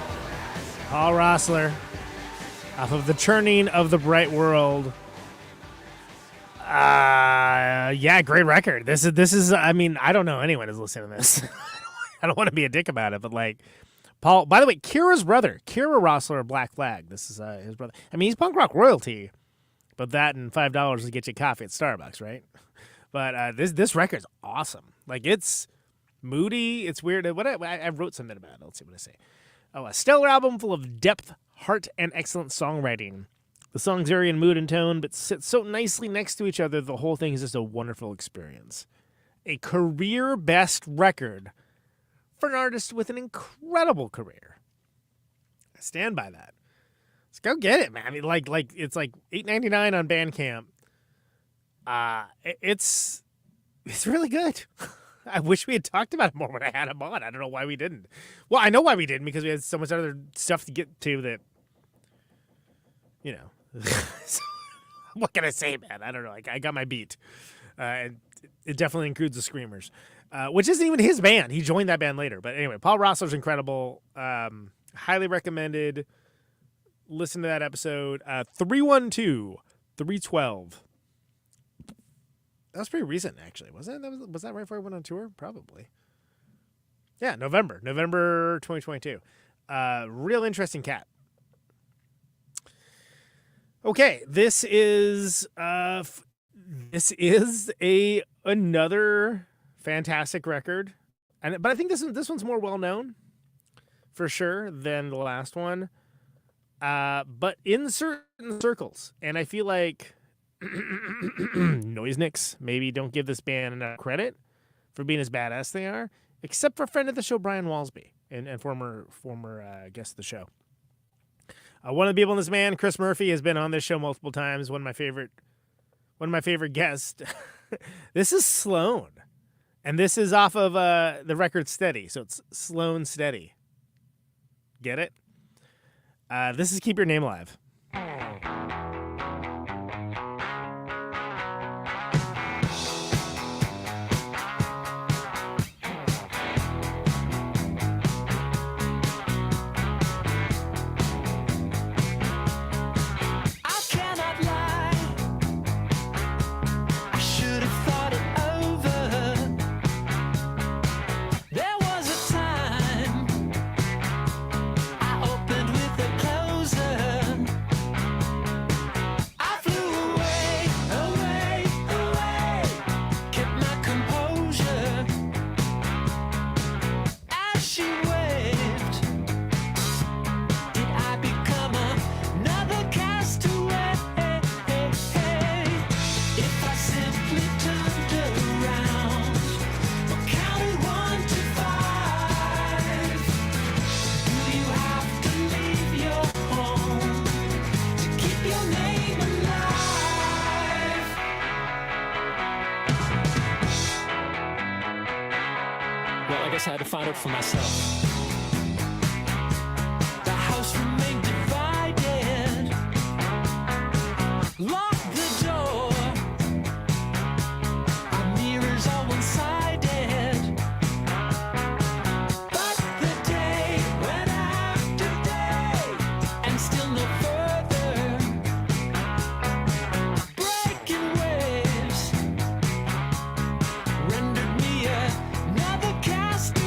Paul Roessler, off of The Churning of the Bright World. Yeah, great record. This is. I mean, I don't know anyone who's listening to this. I don't want to be a dick about it, but like, Paul. By the way, Kira's brother, Kira Roessler of Black Flag. This is his brother. I mean, he's punk rock royalty, but that and $5 to get you coffee at Starbucks, right? But this record's awesome. Like, it's moody. It's weird. I wrote something about it. Let's see what I say. Oh, a stellar album full of depth, heart, and excellent songwriting. The songs vary in mood and tone, but sit so nicely next to each other, the whole thing is just a wonderful experience. A career best record for an artist with an incredible career. I stand by that. Let's go get it, man. I mean, like it's like $8.99 on Bandcamp. It's really good. I wish we had talked about it more when I had him on. I don't know why we didn't. Well, I know why we didn't, because we had so much other stuff to get to that, you know. What can I say, man? I don't know. I got my beat. And it definitely includes the Screamers, which isn't even his band. He joined that band later. But anyway, Paul Roessler's incredible. Highly recommended. Listen to that episode. 312-312. That was pretty recent, actually. Was that right before I went on tour? Probably. Yeah, November 2022. Real interesting cat. Okay, this is another fantastic record, but I think this one's more well known, for sure, than the last one. But in certain circles, and I feel like Noisenicks maybe don't give this band enough credit for being as badass they are, except for friend of the show Brian Walsby and former guest of the show. One of the people in this band, Chris Murphy, has been on this show multiple times. One of my favorite guests. This is Sloan, and this is off of the record Steady, so it's Sloan Steady. Get it? This is Keep Your Name Alive. I had to find out for myself. The house remained divided. Lock the door. Our mirrors are one-sided. But the day went after day, and still no further. Breaking waves rendered me another castaway.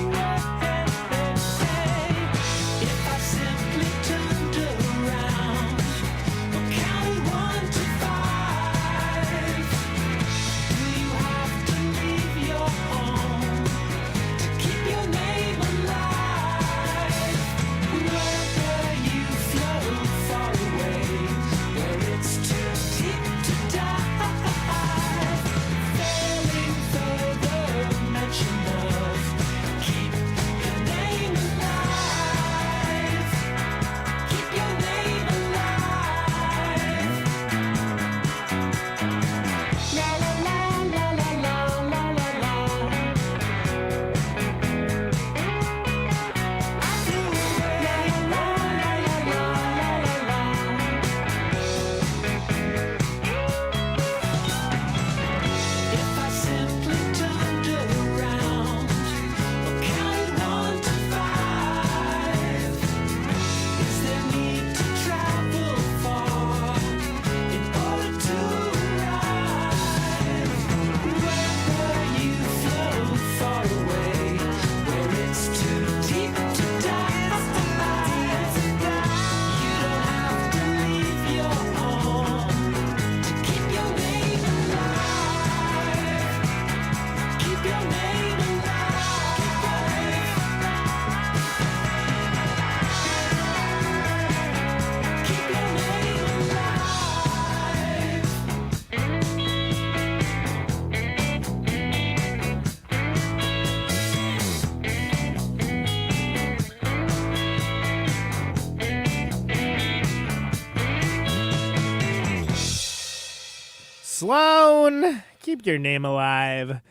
Sloan, Keep Your Name Alive,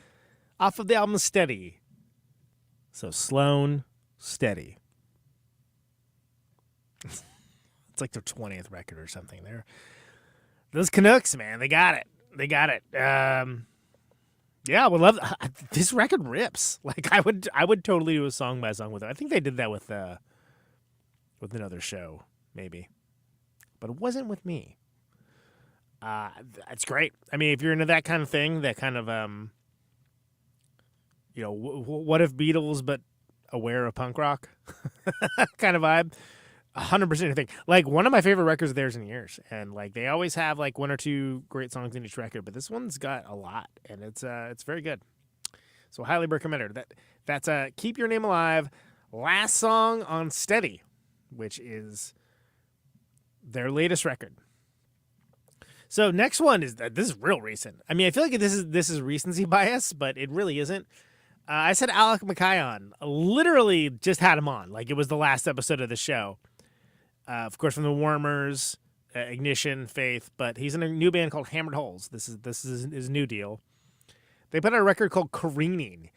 off of the album Steady. So Sloan, Steady. It's like their 20th record or something. Those Canucks, man, they got it. Yeah, I would love this record rips. Like I would totally do a song by song with it. I think they did that with another show, maybe, but it wasn't with me. It's great. I mean, if you're into that kind of thing, that kind of what if Beatles but aware of punk rock kind of vibe. 100% thing. Like one of my favorite records of theirs in years, and like they always have like one or two great songs in each record, but this one's got a lot, and it's very good. So highly recommend it. That's Keep Your Name Alive, last song on Steady, which is their latest record. So next one this is real recent. I mean, I feel like this is recency bias, but it really isn't. I said Alec Mackay on. Literally just had him on. Like it was the last episode of the show. Of course, from the Warmers, Ignition, Faith, but he's in a new band called Hammered Holes. This is his new deal. They put out a record called Careening,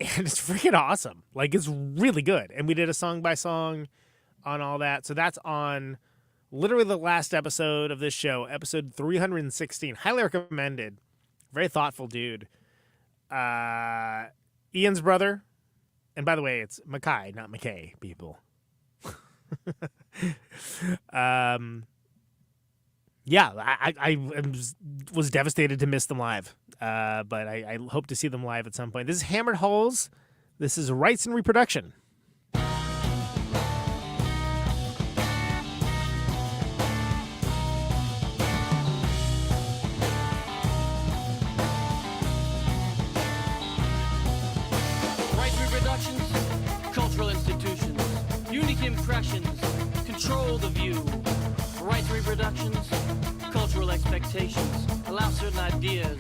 and it's freaking awesome. Like it's really good. And we did a song by song on all that. So that's on literally the last episode of this show, episode 316. Highly recommended. Very thoughtful dude. Ian's brother, and by the way, it's Mackay, not McKay, people. Yeah, I was devastated to miss them live, but I hope to see them live at some point. This is Hammered Holes. This is Rights and Reproduction. Cultural institutions, unique impressions, control the view. Rights reproductions, cultural expectations, allow certain ideas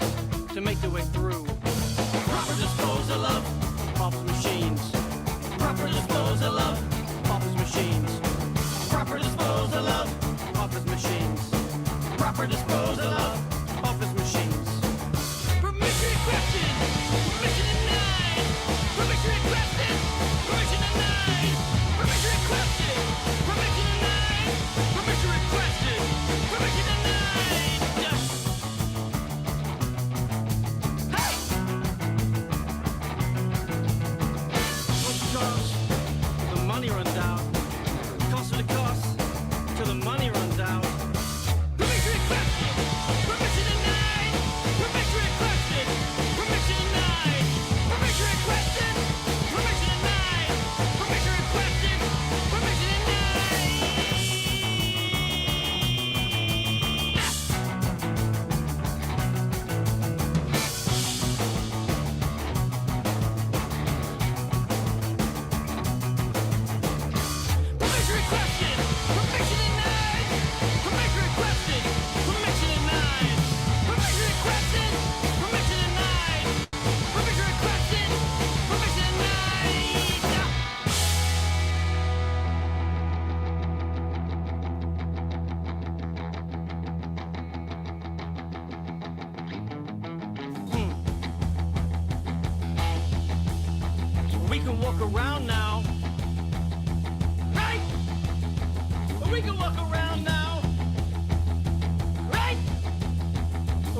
to make their way through. Proper disposal of Papa's machines. Proper disposal of Papa's machines. Proper disposal of Papa's machines. Proper disposal of Papa's machines. Permission requested. Permission denied. Permission requested. Permission denied. Permission requested. Permission denied. Permission requested. Permission denied. Hey! What's the cost? The money runs out. Cost of the cost till the money runs out. Permission requested. Permission denied. Permission requested. Permission denied. Permission requested. Permission denied. Permission requested. Permission Permission requested. Permission denied. Permission requested. Permission denied. Permission requested. Permission denied. Permission requested. Permission denied. We can walk around now. Right? We can walk around now. Right?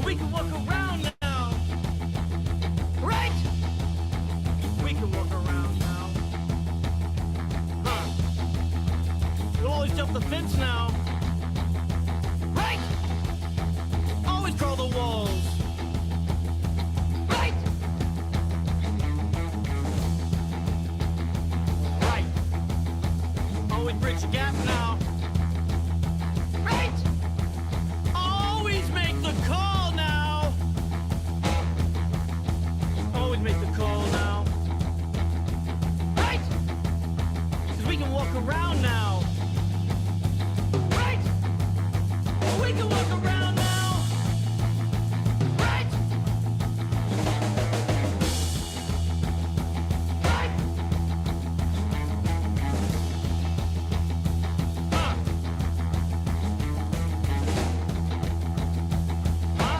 We can walk around now. Right? We can walk around now. Huh. We'll always jump the fence now. Right? Always crawl the walls. Right? Right. Always bridge the gap now. Right? Always make the call now. Always make the call now. Right? 'Cause we can walk around now. Right? We can walk around now. Right? Right? Huh? Huh?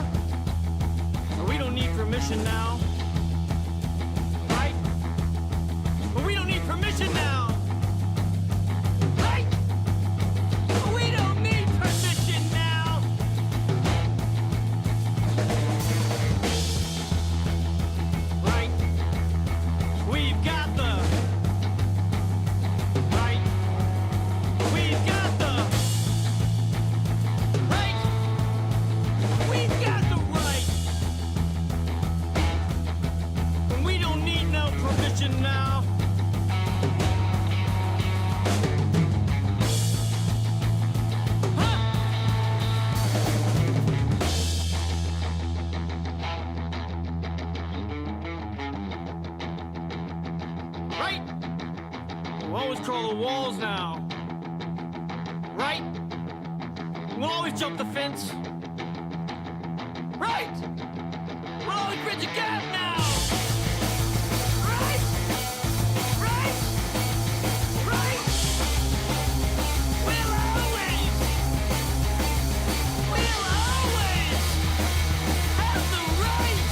all the walls now. Right? We'll always jump the fence. Right? We'll always bridge a gap now. Right? Right? Right? We'll always have the right.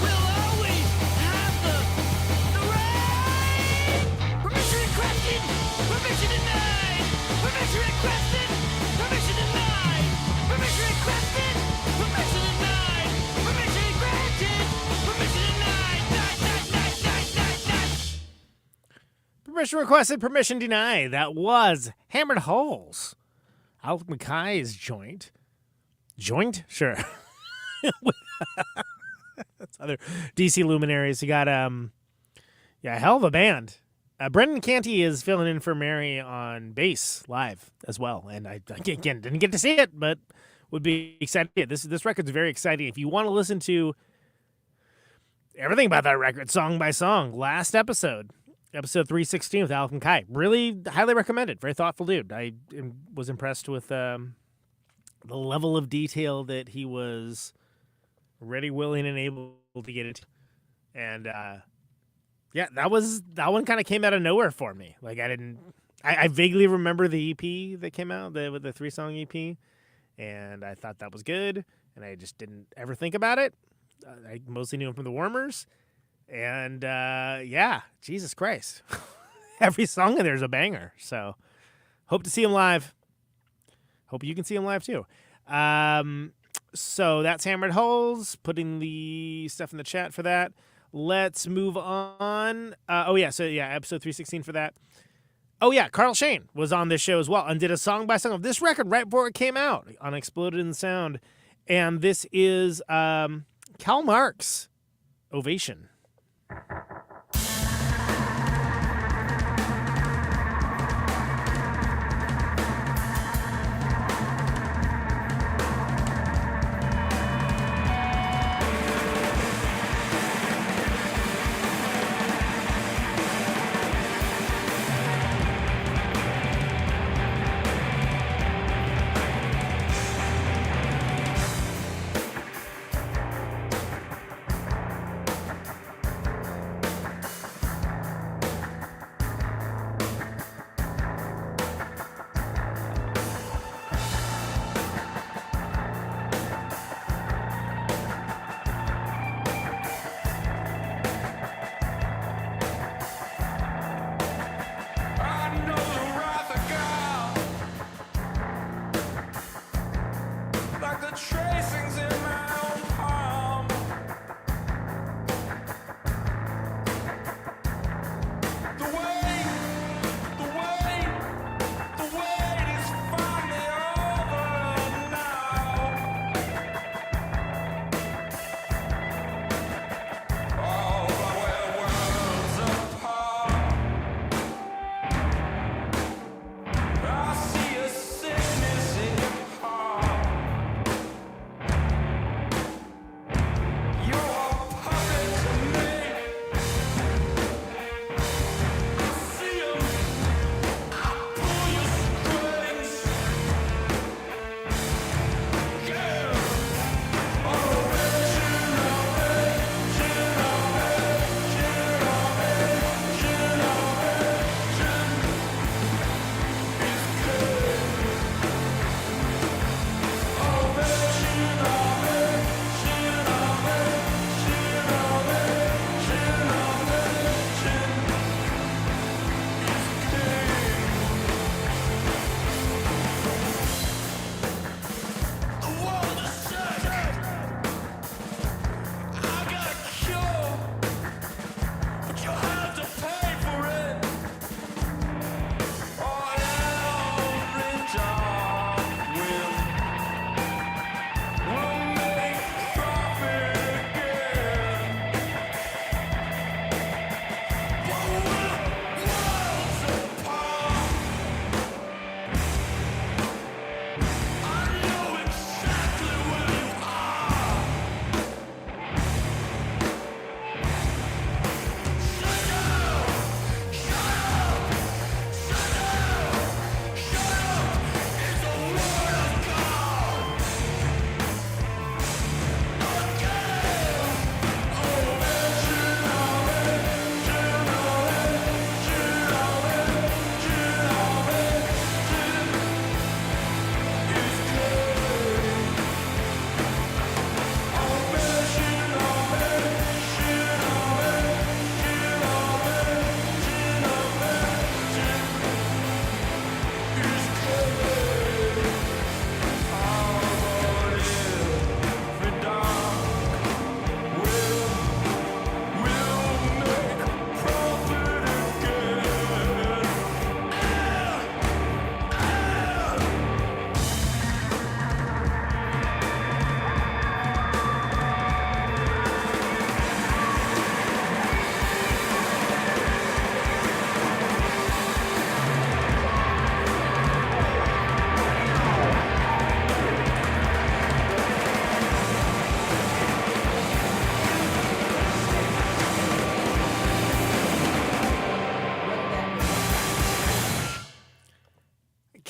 We'll always have the right. Permission requested. Permission denied. Permission requested. Permission denied. Permission requested. Permission denied. Permission granted. Permission denied. Denied. Permission requested, permission denied. That was Hammered Holes. Alec Mackay's joint. Joint? Sure. That's other DC luminaries. You got, a hell of a band. Brendan Canty is filling in for Mary on bass live as well. And I again, didn't get to see it, but would be excited. This record's very exciting. If you want to listen to everything about that record, song by song, last episode 316 with Alec Mackay. Really highly recommended. Very thoughtful dude. I was impressed with the level of detail that he was ready, willing, and able to get into. And that one kind of came out of nowhere for me. Like I vaguely remember the EP that came out, with the 3-song EP, and I thought that was good, and I just didn't ever think about it. I mostly knew him from the Warmers. And Jesus Christ. Every song in there is a banger. So hope to see him live. Hope you can see him live too. So that's Hammered Holes, putting the stuff in the chat for that. Let's move on. Episode 316 for that. Oh yeah, Carl Shane was on this show as well and did a song by song of this record right before it came out on Exploded in Sound. And this is Cal Marx, Ovation.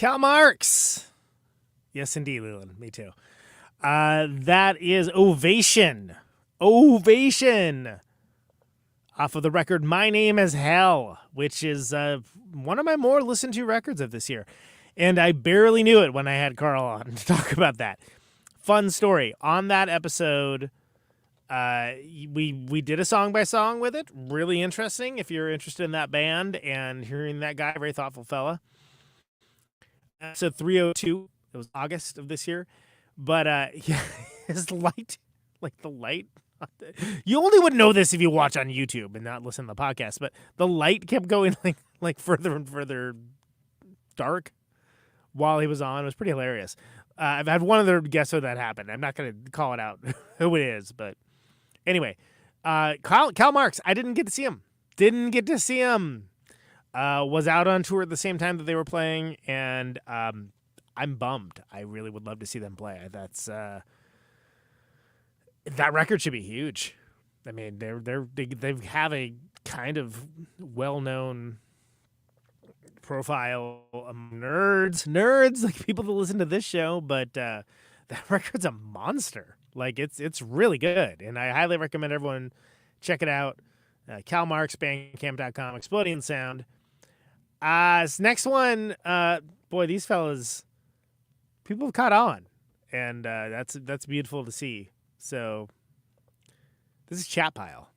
Cal Marx. Yes, indeed, Leland. Me too. That is Ovation. Ovation. Off of the record My Name is Hell, which is one of my more listened to records of this year. And I barely knew it when I had Carl on to talk about that. Fun story. On that episode, we did a song by song with it. Really interesting if you're interested in that band and hearing that guy, very thoughtful fella. Episode 302, it was August of this year. But yeah, his light, like the light, you only would know this if you watch on YouTube and not listen to the podcast, but the light kept going like further and further dark while he was on. It was pretty hilarious. I've had one other guess who that happened. I'm not going to call it out who it is, but anyway, Cal Marx, I didn't get to see him. Was out on tour at the same time that they were playing, and I'm bummed. I really would love to see them play. That's that record should be huge. I mean, they have a kind of well-known profile among nerds like people that listen to this show, but that record's a monster. Like it's really good, and I highly recommend everyone check it out. Cal Marx, Bandcamp.com, Exploding Sound. This next one, boy, these fellas, people have caught on, and that's beautiful to see. So this is Chat Pile.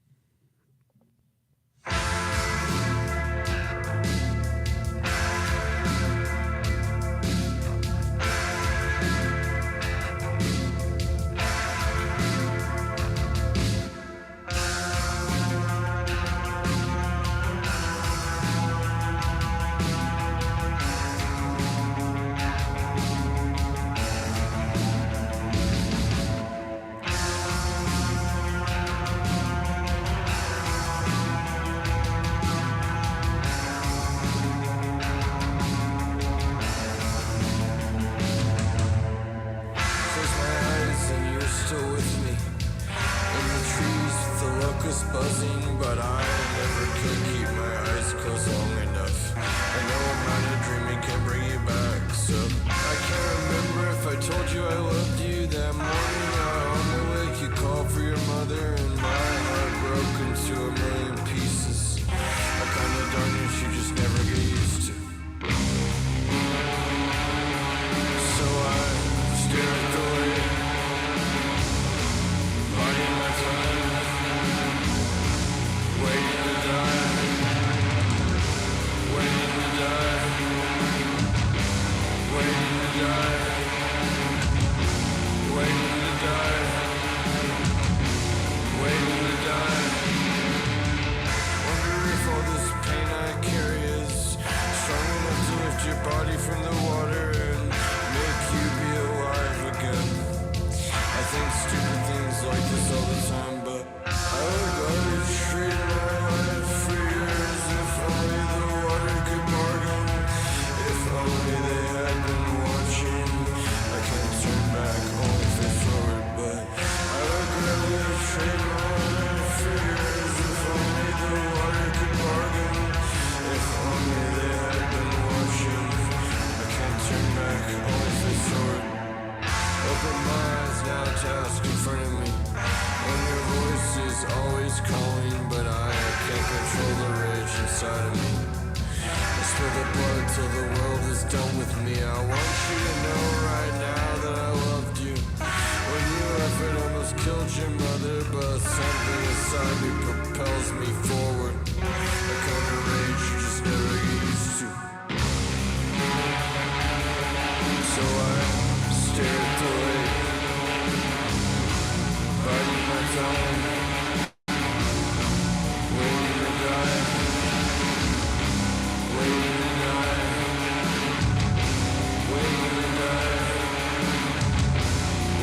Buzzing, but I never could keep my eyes closed long enough. I know amount of dreaming can bring you back. So I can't remember if I told you I loved you that morning. On the wake, you called for your mother, and my heart broke into a million pieces. A kind of darkness you just never get used to. So I stare at the light, biding my time. Waiting to die, waiting to die, waiting to die, waiting to die, waiting to die. Wonder if all this pain I carry is strong enough to lift your body from the water and make you be alive again. I think stupid things like this all the time, but I would rather trade my life for yours if only the water could bargain. If only they had been watching. I can't turn back, only face forward, but I would rather trade my life for yours if only the water could bargain. If only they had been watching. I can't turn back, only face forward. Open my eyes now, task in front of me. When your voice is always calling, but I can't control the rage inside of me. I spill the blood till the world is done with me. I want you to know right now that I loved you. When you left, it almost killed your mother, but something inside me propels me forward. A kind of rage you just never get used to. So I stare at the light, biding my time, waiting to die, waiting to die, waiting to die,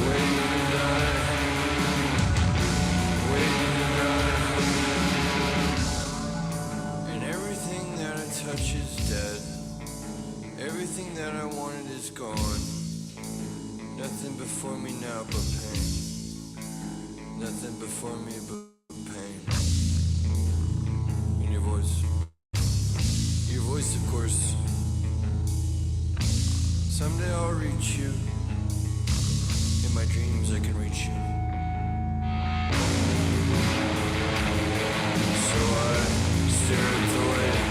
waiting to die, waiting to die. And everything that I touch is dead. Everything that I wanted is gone. Nothing before me now but pain. Nothing before me but pain. And your voice of course. Someday I'll reach you. In my dreams I can reach you. So I stare at the lake,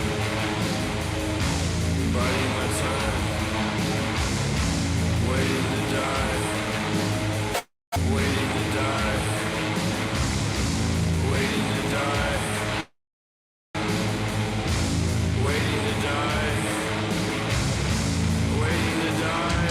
biding my time, waiting to die, waiting to die, waiting to die, waiting to die, waiting to die.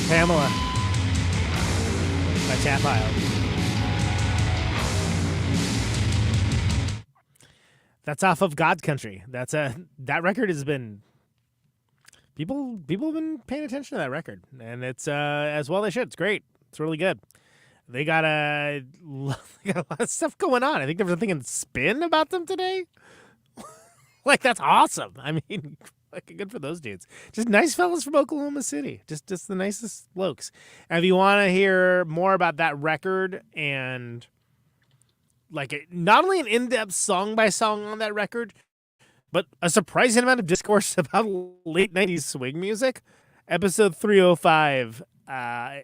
Pamela by Chat Pile. That's off of God's Country. That record has been people have been paying attention to that record, and it's as well they should. It's great. It's really good. They got a lot of stuff going on. I think there was a thing in Spin about them today. Like, that's awesome. I mean, like, good for those dudes. Just nice fellas from Oklahoma City. Just the nicest blokes. And if you want to hear more about that record and like not only an in-depth song by song on that record, but a surprising amount of discourse about late 90s swing music, episode 305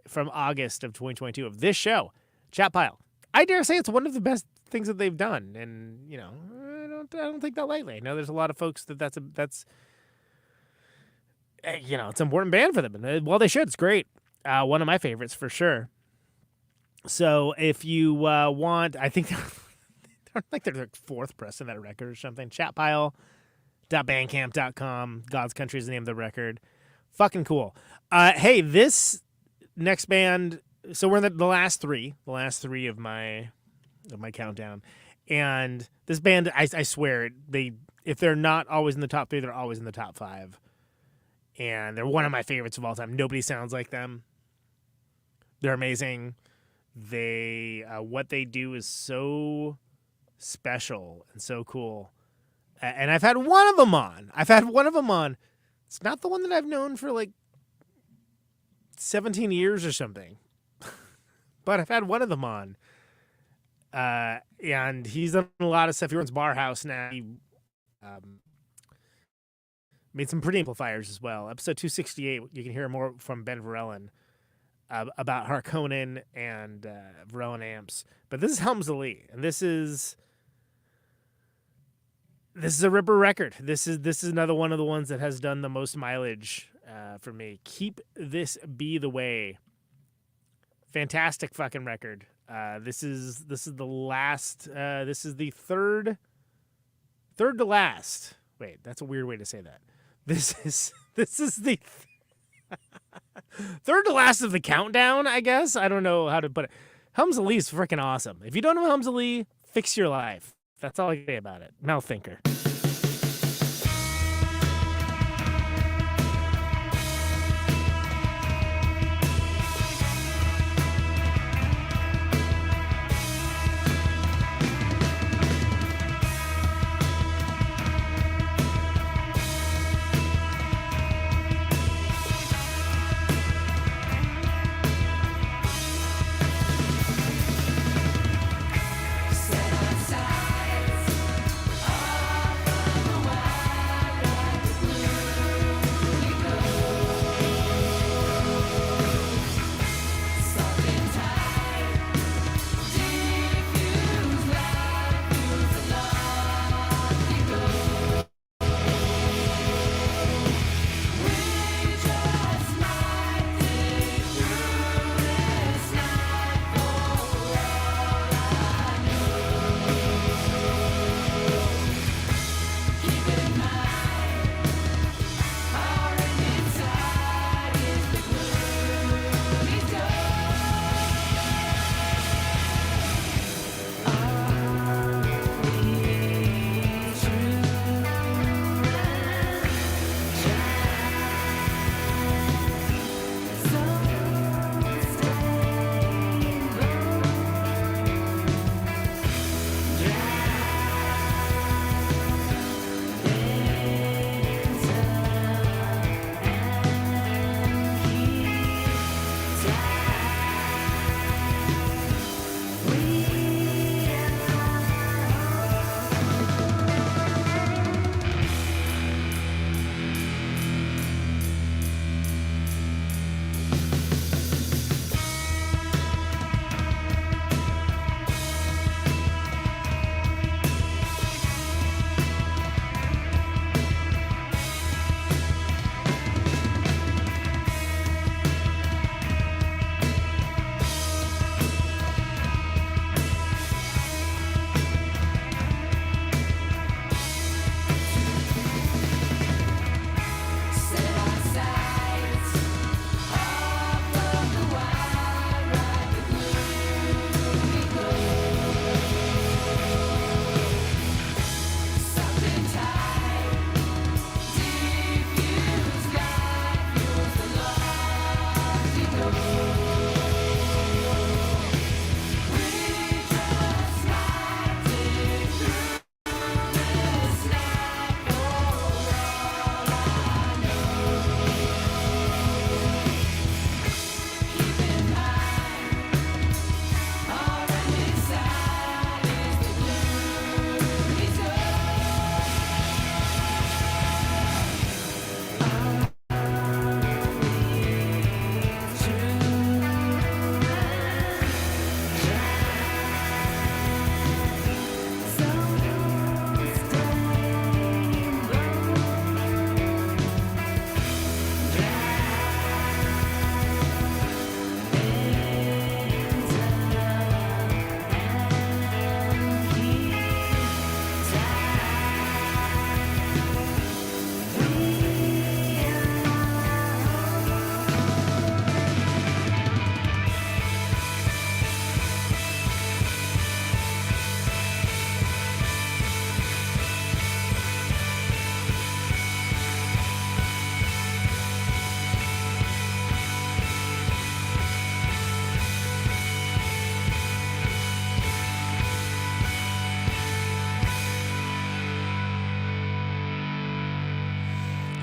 from August of 2022 of this show, Chat Pile. I dare say it's one of the best things that they've done, and you know, I don't think that lightly. I know there's a lot of folks that's you know, it's an important band for them, and well, they should. It's great. One of my favorites for sure. So if you want, I think they're like their fourth press of that record or something. Chatpile.bandcamp.com. God's Country is the name of the record. Fucking cool. Hey, this next band. So we're in the last three of my countdown, and this band, I swear, if they're not always in the top three, they're always in the top five, and they're one of my favorites of all time. Nobody sounds like them. They're amazing. What they do is so special and so cool. And I've had one of them on. It's not the one that I've known for like 17 years or something. But I've had one of them on. And he's done a lot of stuff. He runs Bar House now. He made some pretty amplifiers as well. Episode 268, you can hear more from Ben Verellen about Conan and Verellen amps. But this is Helmsley, and this is a ripper record. This is another one of the ones that has done the most mileage for me. Keep This Be the Way. Fantastic fucking record. This is the last. This is the third to last. Wait, that's a weird way to say that. This is the third to last of the countdown, I guess. I don't know how to put it. Helmsley is freaking awesome. If you don't know Helmsley, fix your life. That's all I can say about it. Mel Thinker.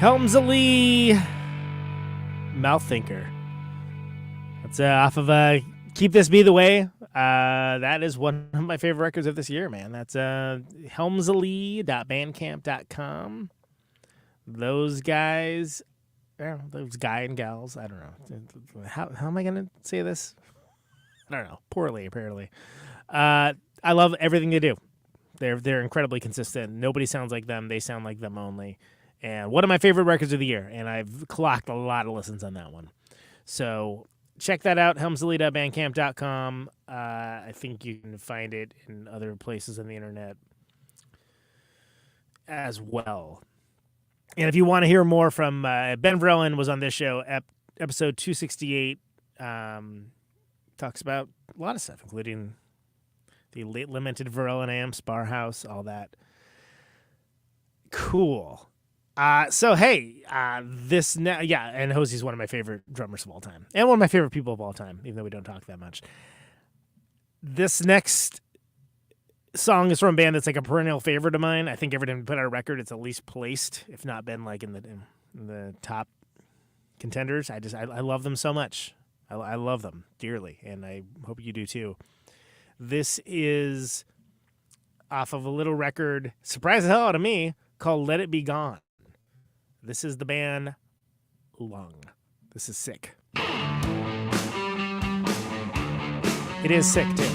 Helmsley Mouth Thinker. That's off of Keep This Be the Way. That is one of my favorite records of this year, man. That's helmsley.bandcamp.com. Those guys, those guy and gals, I don't know. How am I going to say this? I don't know. Poorly, apparently. I love everything they do. They're incredibly consistent. Nobody sounds like them. They sound like them only. And one of my favorite records of the year. And I've clocked a lot of listens on that one. So check that out, helmsley.bandcamp.com. I think you can find it in other places on the internet as well. And if you want to hear more from Ben Vrelen was on this show, episode 268, talks about a lot of stuff, including the late lamented Vrelen amp, Spar House, all that. Cool. So hey, and Hosey's one of my favorite drummers of all time, and one of my favorite people of all time, even though we don't talk that much. This next song is from a band that's like a perennial favorite of mine. I think every time we put out a record, it's at least placed, if not been like in the top contenders. I love them so much. I love them dearly, and I hope you do too. This is off of a little record, surprised the hell out of me, called Let It Be Gone. This is the band Lung. This is sick. It is sick, too.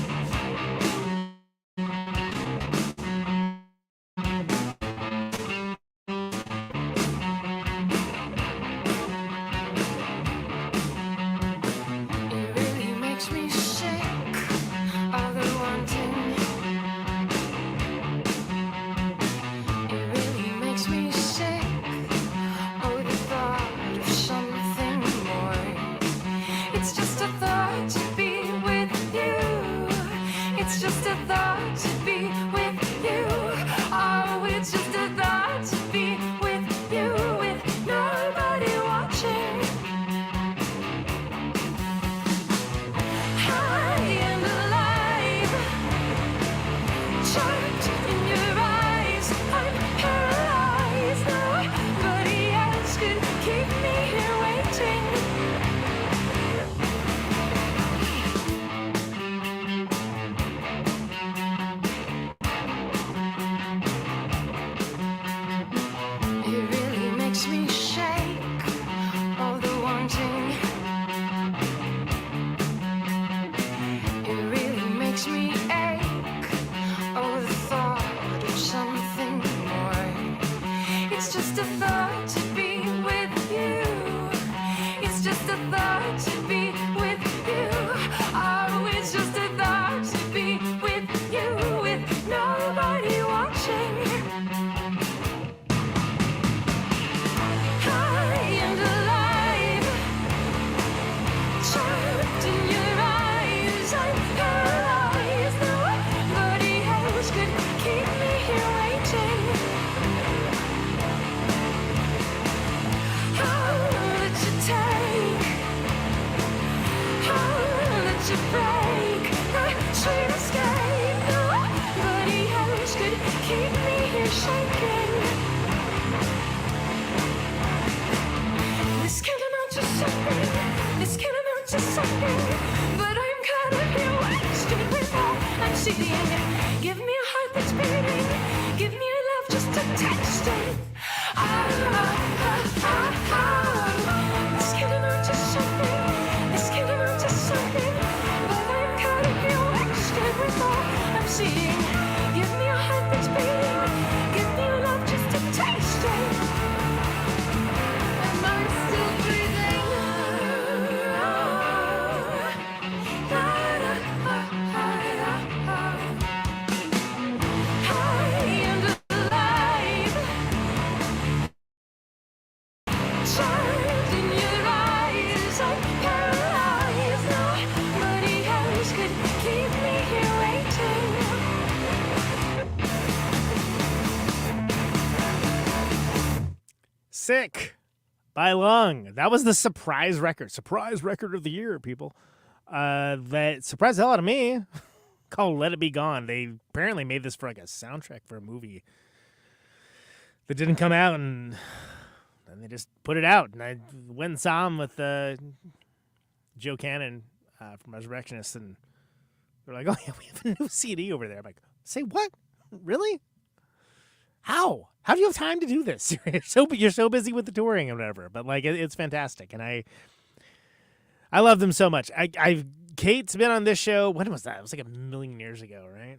Sick by Lung. That was the surprise record of the year, people. That surprised the hell out of me. Called Let It Be Gone. They apparently made this for like a soundtrack for a movie that didn't come out in And they just put it out. And I went and saw him with Joe Cannon from Resurrectionists. And they're like, oh, yeah, we have a new CD over there. I'm like, say what? Really? How? How do you have time to do this? You're so busy with the touring and whatever. But, like, it's fantastic. And I love them so much. Kate's been on this show. When was that? It was like a million years ago, right?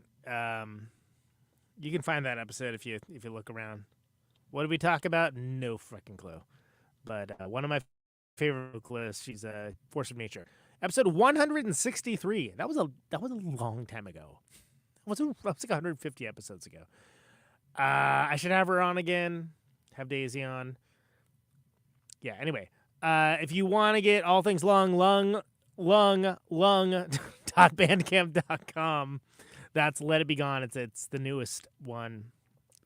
You can find that episode if you look around. What did we talk about? No freaking clue. But one of my favorite vocalists, she's a force of nature. Episode 163. That was a long time ago. That was like 150 episodes ago. I should have her on again. Have Daisy on. Yeah. Anyway, if you want to get all things lung.bandcamp.com, that's Let It Be Gone. It's the newest one.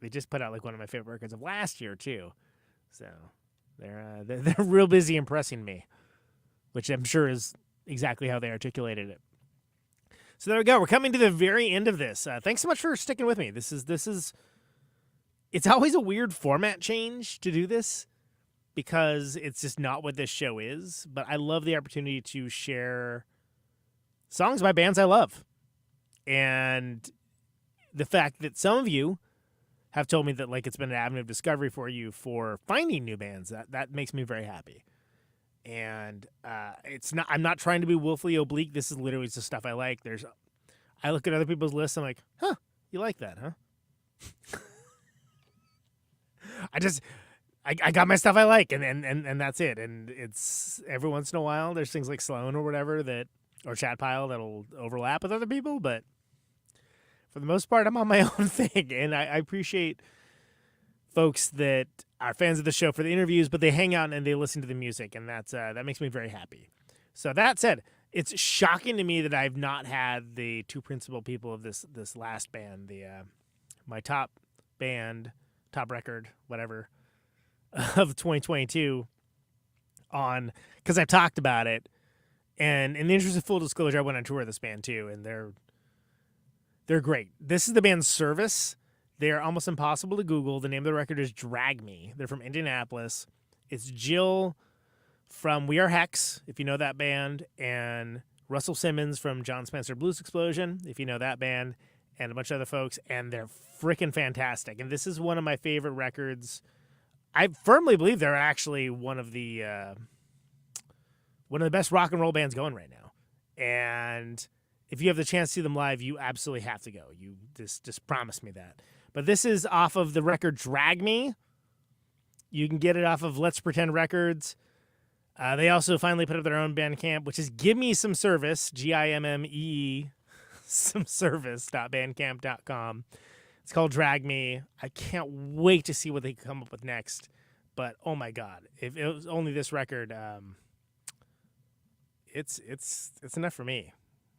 They just put out like one of my favorite records of last year too, so they're real busy impressing me, which I'm sure is exactly how they articulated it. So there we go. We're coming to the very end of this. Thanks so much for sticking with me. This is. It's always a weird format change to do this because it's just not what this show is. But I love the opportunity to share songs by bands I love, and the fact that some of you have told me that like it's been an avenue of discovery for you for finding new bands. That makes me very happy. And I'm not trying to be willfully oblique. This is literally just stuff I like. I look at other people's lists. I'm like, huh, you like that, huh? I got my stuff I like, and that's it. And it's every once in a while there's things like Sloan or whatever or Chat Pile that'll overlap with other people, but for the most part, I'm on my own thing, and I appreciate folks that are fans of the show for the interviews, but they hang out and they listen to the music, and that makes me very happy. So that said, it's shocking to me that I've not had the two principal people of this last band, my top record, whatever, of 2022 on, because I've talked about it, and in the interest of full disclosure, I went on tour with this band too, and they're great. This is the band Service. They are almost impossible to Google. The name of the record is Drag Me. They're from Indianapolis. It's Jill from We Are Hex, if you know that band, and Russell Simmons from John Spencer Blues Explosion, if you know that band, and a bunch of other folks, and they're freaking fantastic. And this is one of my favorite records. I firmly believe they're actually one of the best rock and roll bands going right now. And if you have the chance to see them live, you absolutely have to go. You just promise me that. But this is off of the record Drag Me. You can get it off of Let's Pretend Records. They also finally put up their own Bandcamp, which is Give Me Some Service, GIMME, some service.bandcamp.com. It's called Drag Me. I can't wait to see what they come up with next. But oh my God, if it was only this record, it's enough for me.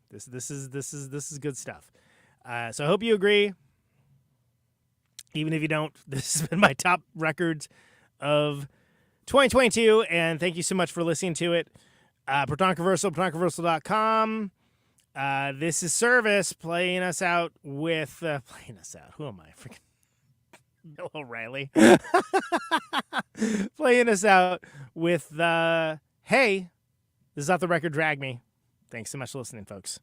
This is good stuff. So I hope you agree. Even if you don't, this has been my top records of 2022, and thank you so much for listening to it. Protonic Reversal, ProtonicReversal.com. This is Service playing us out with who am I? Freaking Bill O'Reilly. Playing us out with Hey, this is off the record Drag Me. Thanks so much for listening, folks.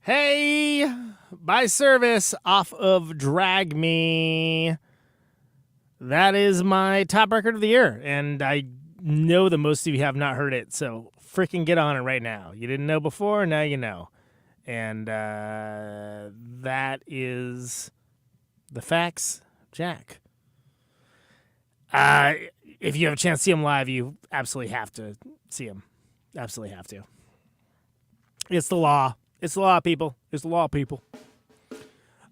Hey, by service off of Drag Me. That is my top record of the year, and I know that most of you have not heard it, so freaking get on it right now. You didn't know before, now you know. And that is The Facts, Jack. If you have a chance to see him live, you absolutely have to see him. Absolutely have to. It's the law. It's the law, people. It's the law, people.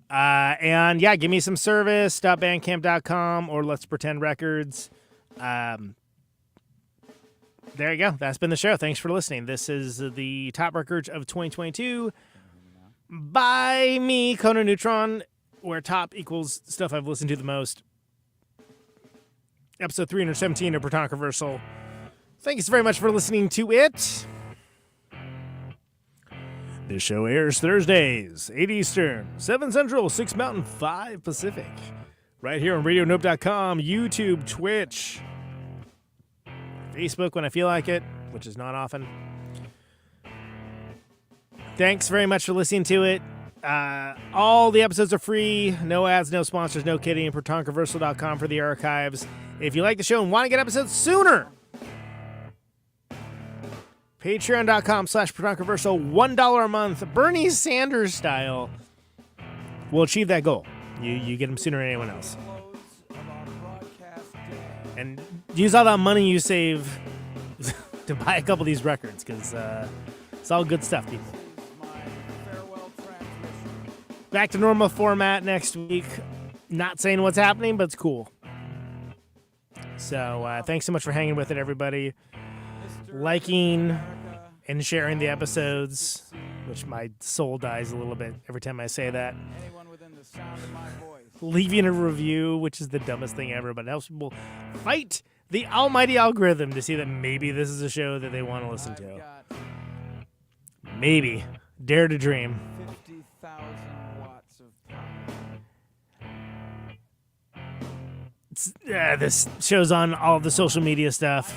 And yeah, give me some service.bandcamp.com or Let's Pretend Records. There you go. That's been the show. Thanks for listening. This is the top records of 2022 by me, Conan Neutron, where top equals stuff I've listened to the most. Episode 317 of Protonic Reversal. Thank you so very much for listening to it. This show airs Thursdays, 8 Eastern, 7 Central, 6 Mountain, 5 Pacific. Right here on RadioNope.com, YouTube, Twitch, Facebook when I feel like it, which is not often. Thanks very much for listening to it. All the episodes are free. No ads, no sponsors, no kidding. ProtonicReversal.com for the archives. If you like the show and want to get episodes sooner, Patreon.com/ProtonicReversal, $1 a month, Bernie Sanders style, will achieve that goal. You get them sooner than anyone else. And use all that money you save to buy a couple of these records, because it's all good stuff, people. Back to normal format next week. Not saying what's happening, but it's cool. So thanks so much for hanging with it, everybody. Liking and sharing the episodes, which my soul dies a little bit every time I say that. Leaving a review, which is the dumbest thing ever, but it helps people fight the almighty algorithm to see that maybe this is a show that they want to listen to. Maybe. Dare to dream. 50,000 watts of power. This show's on all of the social media stuff.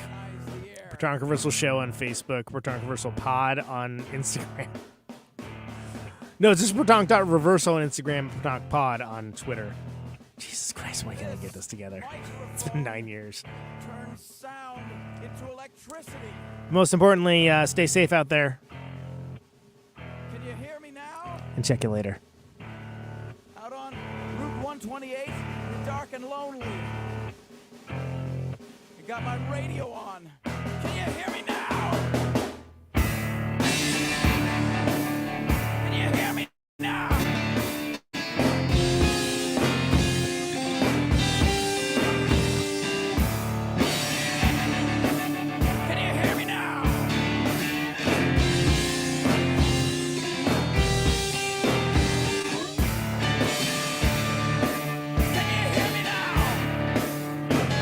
Protonic Reversal Show on Facebook, Protonic Reversal Pod on Instagram. No, it's just Protonic.Reversal on Instagram, Protonic Pod on Twitter. Jesus Christ, why can't I get this together? It's been 9 years. Turn sound into electricity. Most importantly, stay safe out there. Can you hear me now? And check you later. Out on Route 128, you're dark and lonely. You got my radio on. Can you hear me now? Can you hear me now? Can you hear me now? Can you hear me now?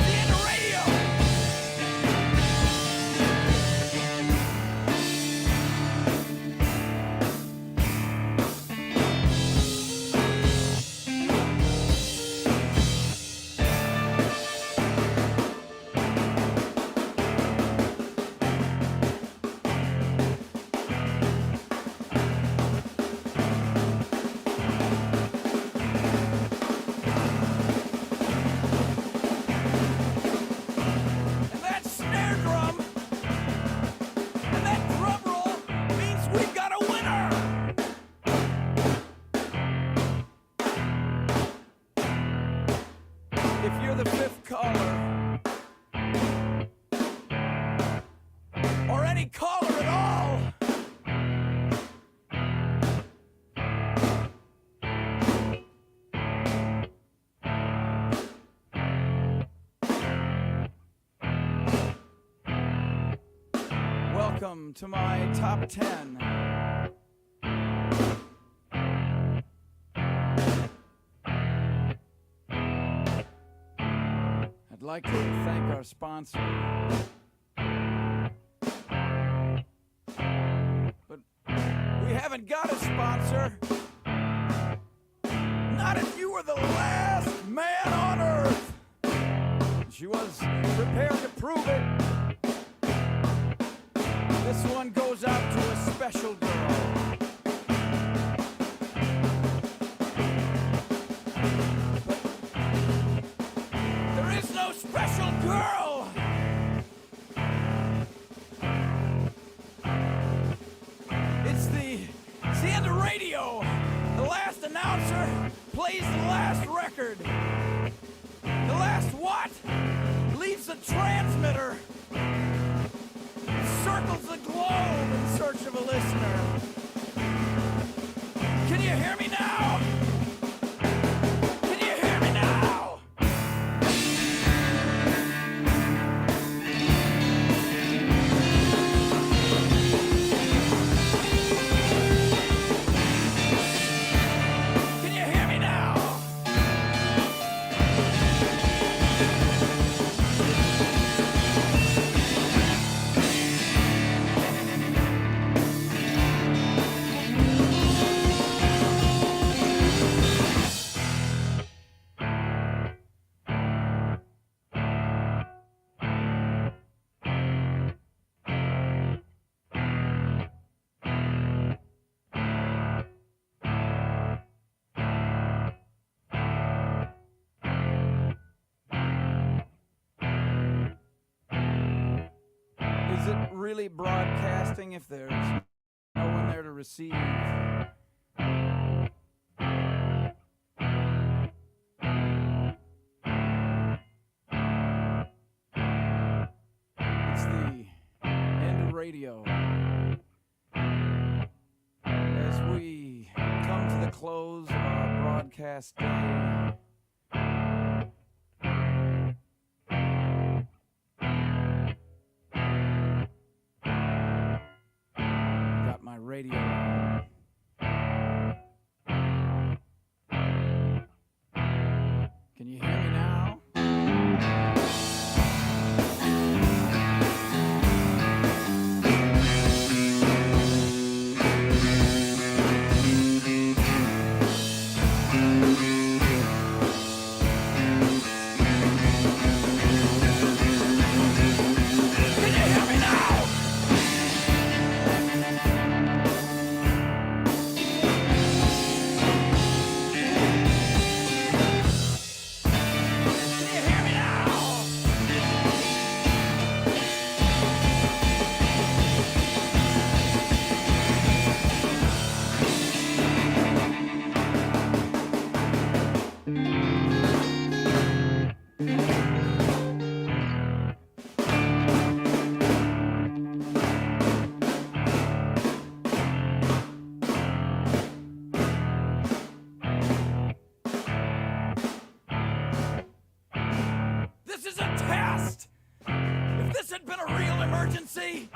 See in the radio. And that snare drum and that drum roll means we've got a winner. If you're the fifth caller, or any caller at all, welcome to my top 10. I'd like to thank our sponsor. But we haven't got a sponsor. Not if you were the last man on earth. She was prepared to prove it. This one goes out to a special girl. Is it really broadcasting if there's no one there to receive? It's the end of radio. As we come to the close of our broadcast day, got my radio on. Can you hear me now? This is a test! If this had been a real emergency,